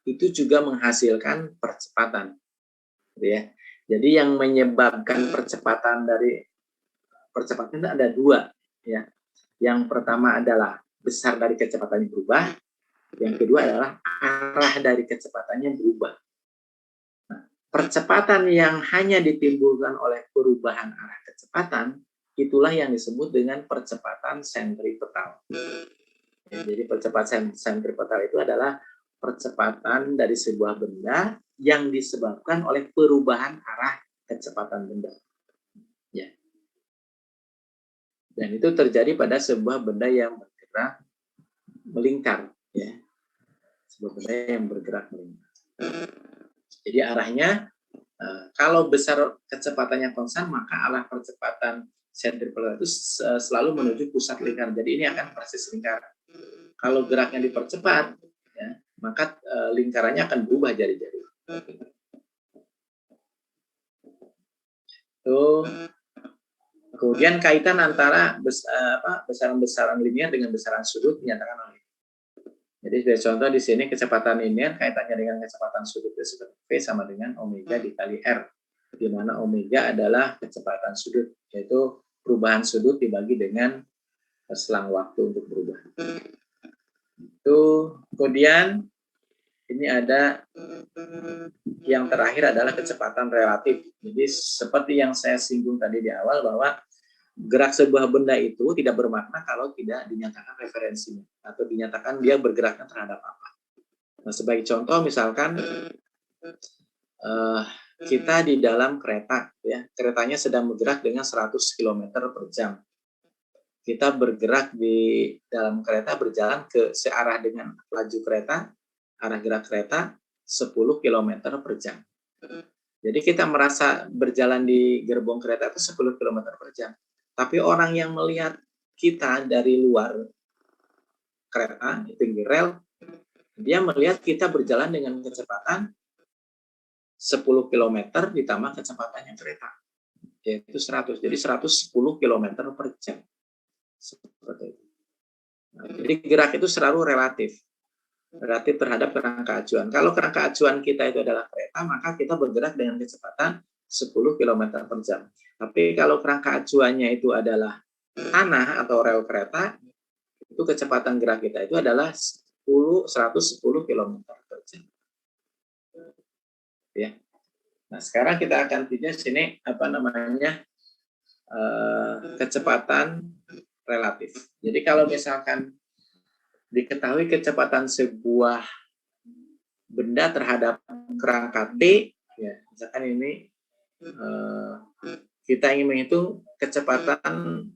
itu juga menghasilkan percepatan, ya. Jadi yang menyebabkan percepatan itu ada dua, ya. Yang pertama adalah besar dari kecepatannya berubah, yang kedua adalah arah dari kecepatannya berubah. Nah, percepatan yang hanya ditimbulkan oleh perubahan arah kecepatan, itulah yang disebut dengan percepatan sentripetal. Ya, jadi percepatan sentripetal itu adalah percepatan dari sebuah benda yang disebabkan oleh perubahan arah kecepatan benda. Ya. Dan itu terjadi pada sebuah benda yang bergerak melingkar. Ya. Sebuah benda yang bergerak melingkar. Jadi arahnya, kalau besar kecepatannya konstan, maka arah percepatan sentripetal itu selalu menuju pusat lingkaran. Jadi ini akan persis lingkaran. Kalau geraknya dipercepat, ya, maka lingkarannya akan berubah jari-jari. Kemudian kaitan antara besaran-besaran linear dengan besaran sudut dinyatakan oleh. Jadi sebagai contoh di sini kecepatan linear kaitannya dengan kecepatan sudut seperti V sama dengan omega dikali R, di mana omega adalah kecepatan sudut, yaitu perubahan sudut dibagi dengan selang waktu untuk berubah. Itu kemudian ini ada yang terakhir adalah kecepatan relatif. Jadi seperti yang saya singgung tadi di awal bahwa gerak sebuah benda itu tidak bermakna kalau tidak dinyatakan referensinya atau dinyatakan dia bergeraknya terhadap apa. Nah, sebagai contoh misalkan kita di dalam kereta, ya, keretanya sedang bergerak dengan 100 km per jam. Kita bergerak di dalam kereta berjalan ke searah dengan laju kereta, arah gerak kereta 10 km per jam. Jadi kita merasa berjalan di gerbong kereta itu 10 km per jam. Tapi orang yang melihat kita dari luar kereta, tinggi rel, dia melihat kita berjalan dengan kecepatan 10 km ditambah kecepatannya kereta, yaitu 100. Jadi 110 km per jam. Seperti itu. Nah, jadi gerak itu selalu relatif terhadap kerangka acuan. Kalau kerangka acuan kita itu adalah kereta, maka kita bergerak dengan kecepatan 10 km per jam. Tapi kalau kerangka acuannya itu adalah tanah atau rel kereta, itu kecepatan gerak kita itu adalah 110 km per jam. Ya. Nah, sekarang kita akan tinjau sini kecepatan relatif. Jadi kalau misalkan diketahui kecepatan sebuah benda terhadap kerangka T, ya, misalkan ini kita ingin menghitung kecepatan,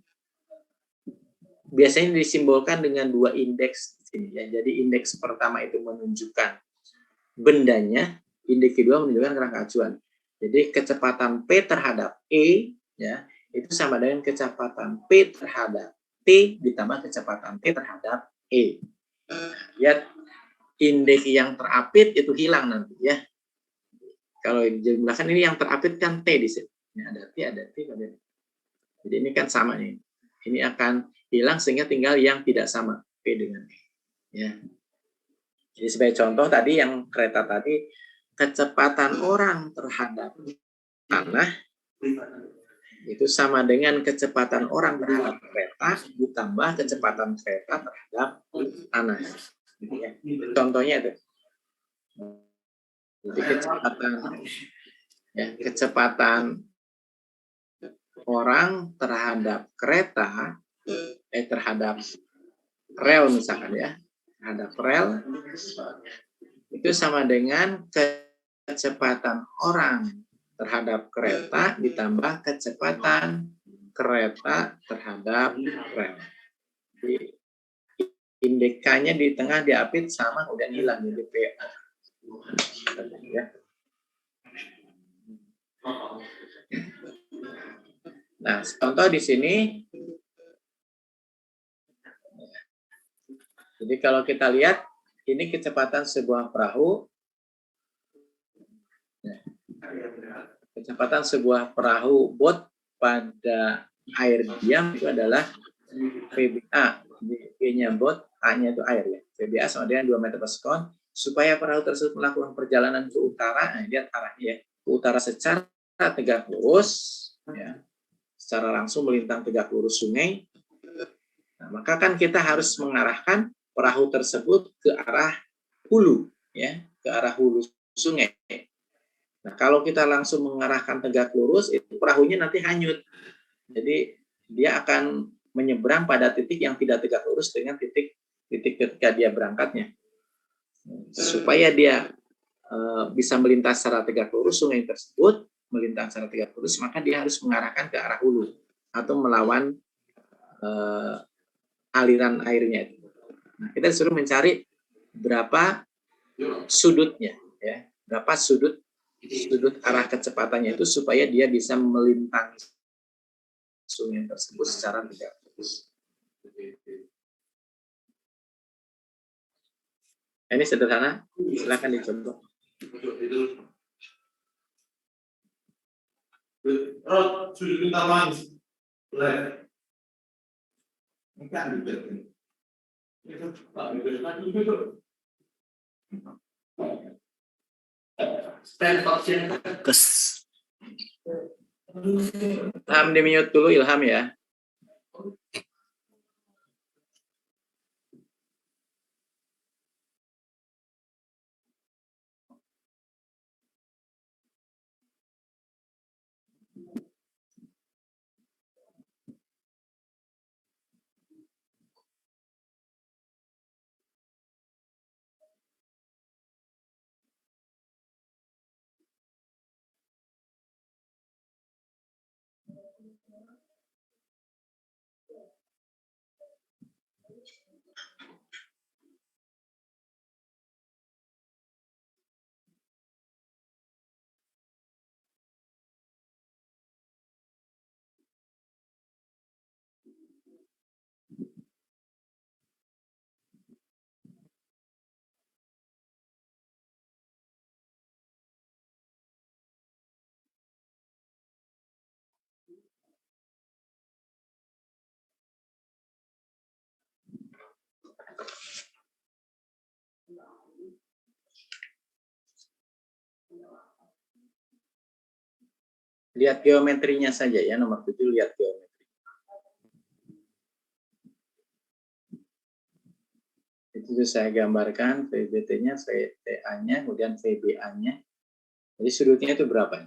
biasanya disimbolkan dengan 2 indeks di sini, ya. Jadi indeks pertama itu menunjukkan bendanya, indeks kedua menunjukkan kerangka acuan. Jadi kecepatan P terhadap E, ya, itu sama dengan kecepatan P terhadap T ditambah kecepatan T terhadap E. Lihat indeks yang terapit itu hilang nanti, ya. Kalau dijumlahkan ini yang terapit kan T di sini. Ini ada T, ada T, ada T. Jadi ini kan sama nih. Ini akan hilang sehingga tinggal yang tidak sama, P dengan E. Ya. Jadi sebagai contoh tadi yang kereta tadi, kecepatan orang terhadap tanah itu sama dengan kecepatan orang terhadap kereta ditambah kecepatan kereta terhadap tanah. Gitu ya. Contohnya itu. Jadi kecepatan orang terhadap kereta terhadap rel misalkan, ya, terhadap rel itu sama dengan kecepatan orang terhadap kereta ditambah kecepatan kereta terhadap rel. Jadi indekanya di tengah diapit sama, udah hilang jadi PA. Ya. Nah, contoh di sini. Jadi kalau kita lihat ini kecepatan sebuah perahu. Kecepatan sebuah perahu bot pada air diam itu adalah VBA. V-nya bot, A-nya itu air, ya. VBA sama dengan 2 meter per sekon. Supaya perahu tersebut melakukan perjalanan ke utara, nah, lihat arahnya, ya, ke utara secara tegak lurus, ya, secara langsung melintang tegak lurus sungai. Nah, maka kan kita harus mengarahkan perahu tersebut ke arah hulu, ya, ke arah hulu sungai. Nah, kalau kita langsung mengarahkan tegak lurus, itu perahunya nanti hanyut. Jadi dia akan menyeberang pada titik yang tidak tegak lurus dengan titik ketika dia berangkatnya. Supaya dia bisa melintas secara tegak lurus sungai tersebut, melintang secara tegak lurus, maka dia harus mengarahkan ke arah hulu atau melawan aliran airnya itu. Nah, kita disuruh mencari berapa sudutnya, ya, berapa sudut arah kecepatannya itu supaya dia bisa melintang sungai tersebut secara tegak lurus. Ini sederhana, silakan dicoba. Ilham di mute dulu, Ilham, ya. Lihat geometrinya saja ya, nomor 7 lihat geometri. Itu saya gambarkan VBT-nya, VTA-nya, kemudian VBA-nya. Jadi sudutnya itu berapa?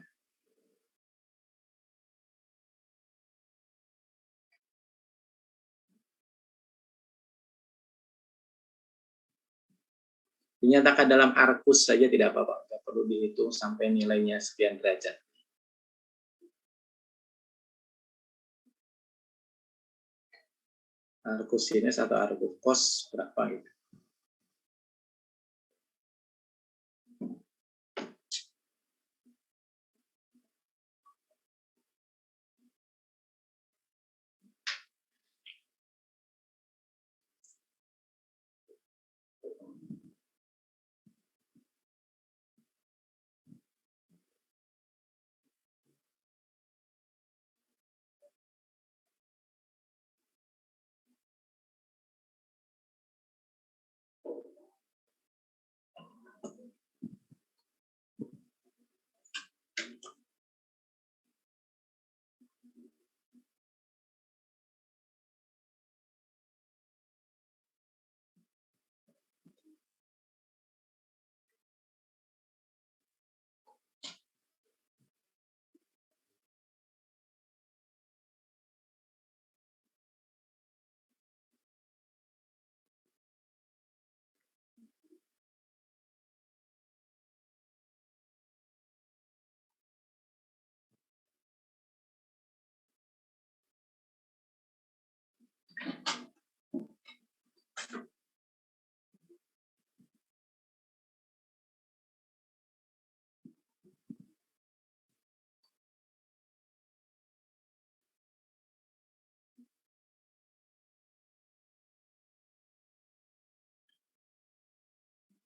Dinyatakan dalam arkus saja tidak apa-apa, nggak perlu dihitung sampai nilainya sekian derajat. Arkus sinus atau arkus cos berapa gitu.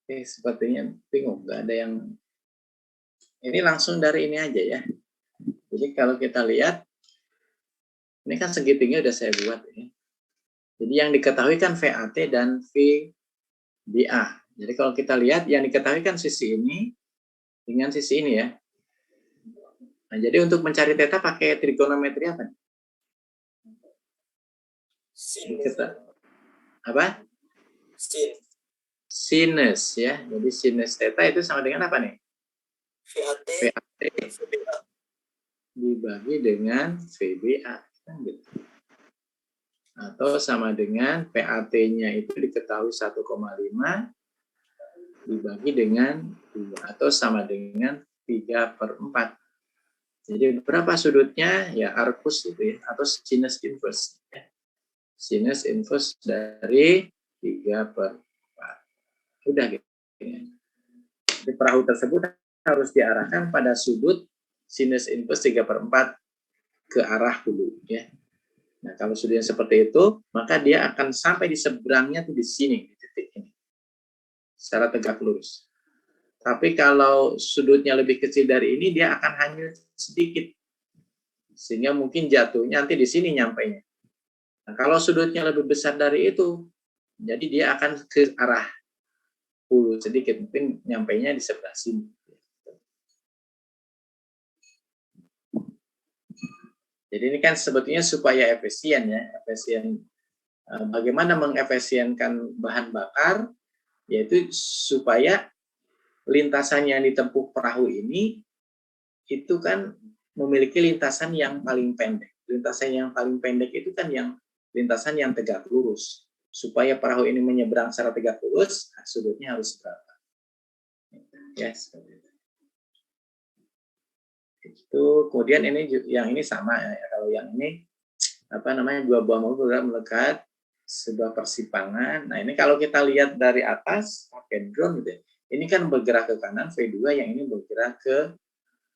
Oke, sepertinya bingung, nggak ada yang. Ini langsung dari ini aja ya. Jadi kalau kita lihat, ini kan segitiga udah saya buat ya. Jadi yang diketahui kan VAT dan VBA. Jadi kalau kita lihat yang diketahui kan sisi ini dengan sisi ini ya. Nah, jadi untuk mencari theta pakai trigonometri apa? Apa? Sinus ya. Jadi sinus theta itu sama dengan apa nih? VAT dibagi dengan VBA kan gitu. Atau sama dengan PAT-nya itu diketahui 1,5 dibagi dengan 2 atau sama dengan 3/4. Jadi berapa sudutnya? Ya arcus itu ya, atau sinus inverse. Ya. Sinus inverse dari 3/4. Udah gitu. Di perahu tersebut harus diarahkan pada sudut sinus inverse 3/4 ke arah hulu ya. Nah, kalau sudutnya seperti itu, maka dia akan sampai di seberangnya tuh di sini, di titik ini. Secara tegak lurus. Tapi kalau sudutnya lebih kecil dari ini, dia akan hanyut sedikit. Sehingga mungkin jatuhnya nanti di sini nyampainya. Nah, kalau sudutnya lebih besar dari itu, jadi dia akan ke arah hulu sedikit, mungkin nyampainya di sebelah sini. Jadi ini kan sebetulnya supaya efisien ya, efisien. Bagaimana mengefisienkan bahan bakar, yaitu supaya lintasan yang ditempuh perahu ini itu kan memiliki lintasan yang paling pendek. Lintasan yang paling pendek itu kan yang lintasan yang tegak lurus. Supaya perahu ini menyeberang secara tegak lurus, sudutnya harus berapa? Ya, seperti itu. Itu kemudian ini yang ini sama ya. Kalau yang ini apa namanya, dua buah mobil melekat sebuah persimpangan. Nah, ini kalau kita lihat dari atas pakai drone gitu ya. Ini kan bergerak ke kanan V2, yang ini bergerak ke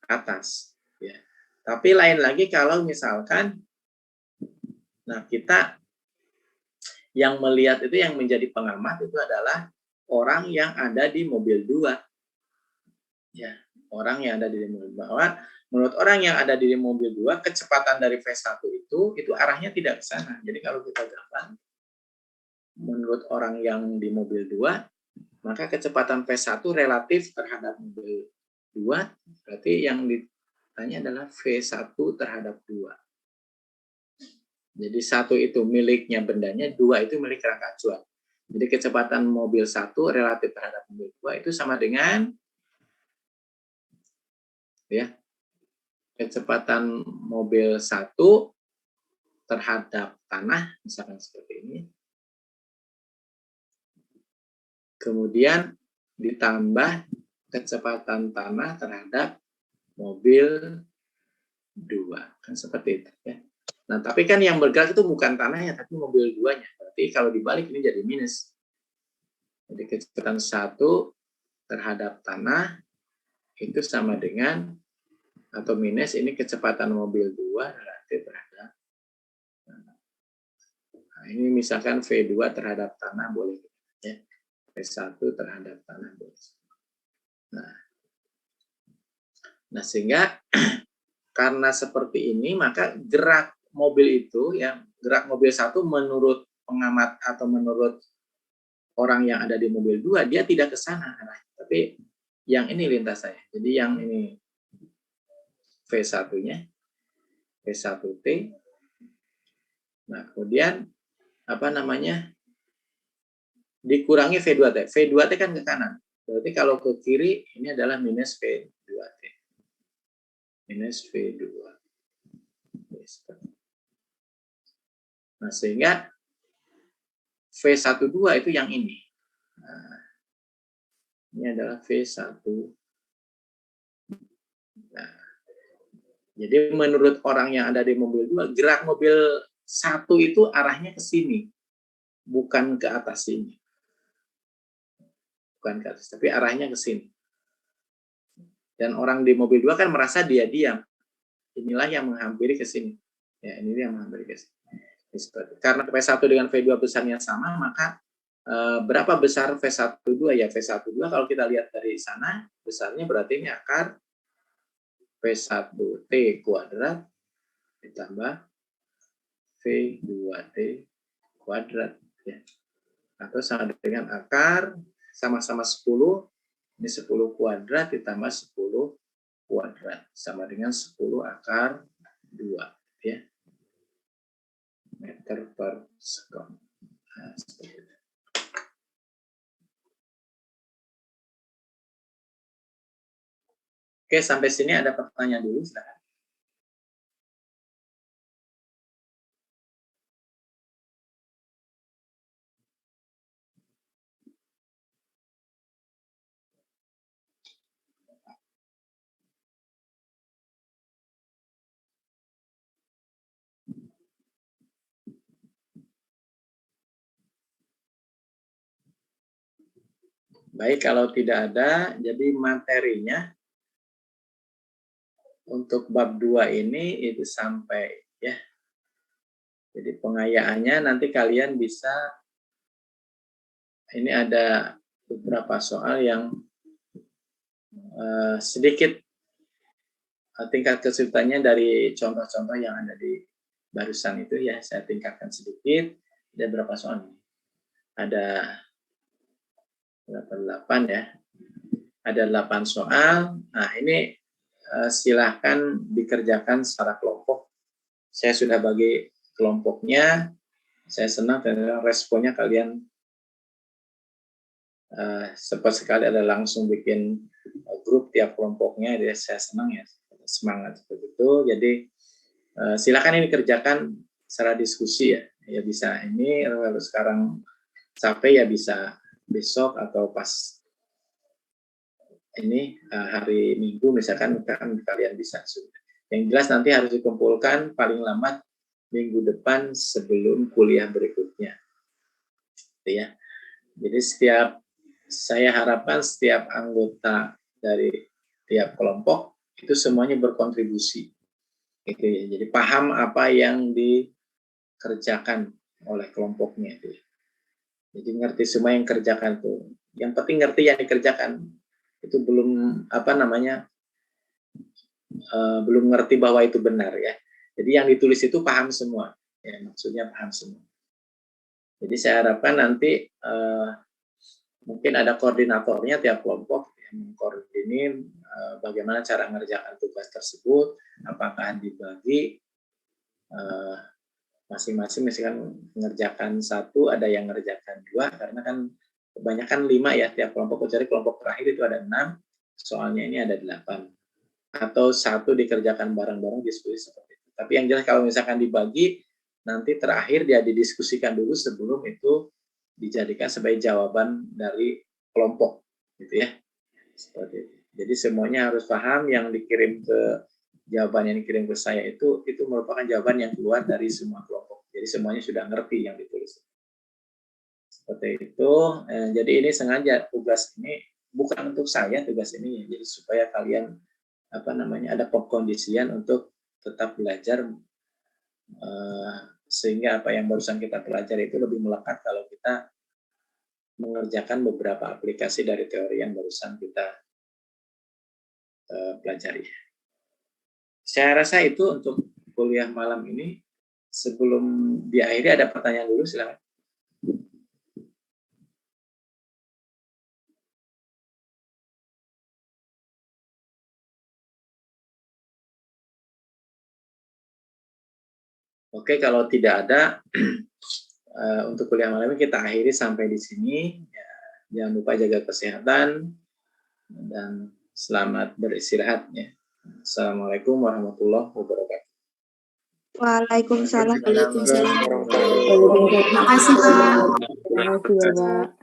atas ya. Tapi lain lagi kalau misalkan nah kita yang melihat itu, yang menjadi pengamat itu adalah orang yang ada di mobil 2. Ya, orang yang ada di mobil 2. Bahwa menurut orang yang ada di mobil 2, kecepatan dari V1 itu arahnya tidak ke sana. Jadi kalau kita gambar, menurut orang yang di mobil 2, maka kecepatan V1 relatif terhadap mobil 2, berarti yang kecepatannya adalah V1 terhadap 2. Jadi 1 itu miliknya bendanya, 2 itu milik kerangka acuan. Jadi kecepatan mobil 1 relatif terhadap mobil 2 itu sama dengan ya kecepatan mobil 1 terhadap tanah, misalkan seperti ini. Kemudian ditambah kecepatan tanah terhadap mobil 2. Kan seperti itu ya. Nah, tapi kan yang bergerak itu bukan tanahnya, tapi mobil 2-nya. Berarti kalau dibalik ini jadi minus. Jadi kecepatan 1 terhadap tanah itu sama dengan atau minus ini kecepatan mobil 2 relatif terhadap tanah. Nah, ini misalkan V2 terhadap tanah boleh ya. V1 terhadap tanah boleh. Nah sehingga karena seperti ini maka gerak mobil itu ya, gerak mobil 1 menurut pengamat atau menurut orang yang ada di mobil 2 dia tidak ke sana arahnya, tapi yang ini lintasannya. Jadi yang ini V1-nya, V1T. Nah, kemudian apa namanya? Dikurangi V2T. V2T kan ke kanan. Berarti kalau ke kiri ini adalah minus V2T. Minus V2. Nah, sehingga V12 itu yang ini. Nah, ini adalah V1. Nah, jadi menurut orang yang ada di mobil 2, gerak mobil 1 itu arahnya ke sini. Bukan ke atas sini. Bukan ke atas, tapi arahnya ke sini. Dan orang di mobil 2 kan merasa dia diam. Inilah yang menghampiri ke sini. Ya, ini yang menghampiri ke sini. Karena V1 dengan V2 besarnya sama, maka berapa besar V12? Ya, V12 kalau kita lihat dari sana, besarnya berarti ini akar V1T kuadrat ditambah V2T kuadrat. Ya. Atau sama dengan akar, sama-sama 10, ini 10 kuadrat ditambah 10 kuadrat. Sama dengan 10 akar 2. Ya. Meter per sekon. Nah, seperti itu. Oke, sampai sini ada pertanyaan dulu, silakan. Baik, kalau tidak ada, jadi materinya untuk bab 2 ini itu sampai ya. Jadi pengayaannya nanti kalian bisa, ini ada beberapa soal yang sedikit tingkat kesulitannya dari contoh-contoh yang ada di barusan itu ya, saya tingkatkan sedikit. Ada berapa soal ini? Ada 8 ya. Ada 8 soal. Nah, ini silahkan dikerjakan secara kelompok. Saya sudah bagi kelompoknya. Saya senang karena responnya kalian cepat sekali, ada langsung bikin grup tiap kelompoknya. Jadi saya senang ya, semangat seperti itu. Jadi silakan ini kerjakan secara diskusi ya. Ya bisa ini kalau sekarang capek ya bisa besok atau pas ini hari Minggu misalkan kan kalian bisa. Yang jelas nanti harus dikumpulkan paling lambat minggu depan sebelum kuliah berikutnya. Gitu ya. Jadi saya harapkan setiap anggota dari tiap kelompok itu semuanya berkontribusi. Gitu ya. Jadi paham apa yang dikerjakan oleh kelompoknya itu. Jadi ngerti semua yang kerjakan tuh. Yang penting ngerti yang dikerjakan. Itu belum belum ngerti bahwa itu benar ya. Jadi yang ditulis itu paham semua. Ya, maksudnya paham semua. Jadi saya harapkan nanti mungkin ada koordinatornya tiap kelompok. Ya. yang mengkoordinir bagaimana cara mengerjakan tugas tersebut, apakah dibagi masing-masing, misalkan mengerjakan satu, ada yang mengerjakan dua, karena kan kebanyakan 5 ya tiap kelompok, kecuali kelompok terakhir itu ada 6, soalnya ini ada 8. Atau satu dikerjakan bareng-bareng, diskusi seperti itu. Tapi yang jelas kalau misalkan dibagi, nanti terakhir dia didiskusikan dulu sebelum itu dijadikan sebagai jawaban dari kelompok, gitu ya. Seperti itu. Jadi semuanya harus paham yang dikirim ke jawaban yang dikirim ke saya itu merupakan jawaban yang keluar dari semua kelompok. Jadi semuanya sudah ngerti yang ditulis. Seperti itu. Jadi ini sengaja tugas ini bukan untuk saya tugas ini, jadi supaya kalian ada pengkondisian untuk tetap belajar sehingga apa yang barusan kita pelajari itu lebih melekat kalau kita mengerjakan beberapa aplikasi dari teori yang barusan kita pelajari. Saya rasa itu untuk kuliah malam ini. Sebelum diakhiri ada pertanyaan dulu, silakan. Oke, kalau tidak ada, untuk kuliah malam ini kita akhiri sampai di sini. Ya, jangan lupa jaga kesehatan dan selamat beristirahat. Ya. Assalamualaikum warahmatullahi wabarakatuh. Waalaikumsalam. Terima kasih, Pak. Terima kasih ya, Pak.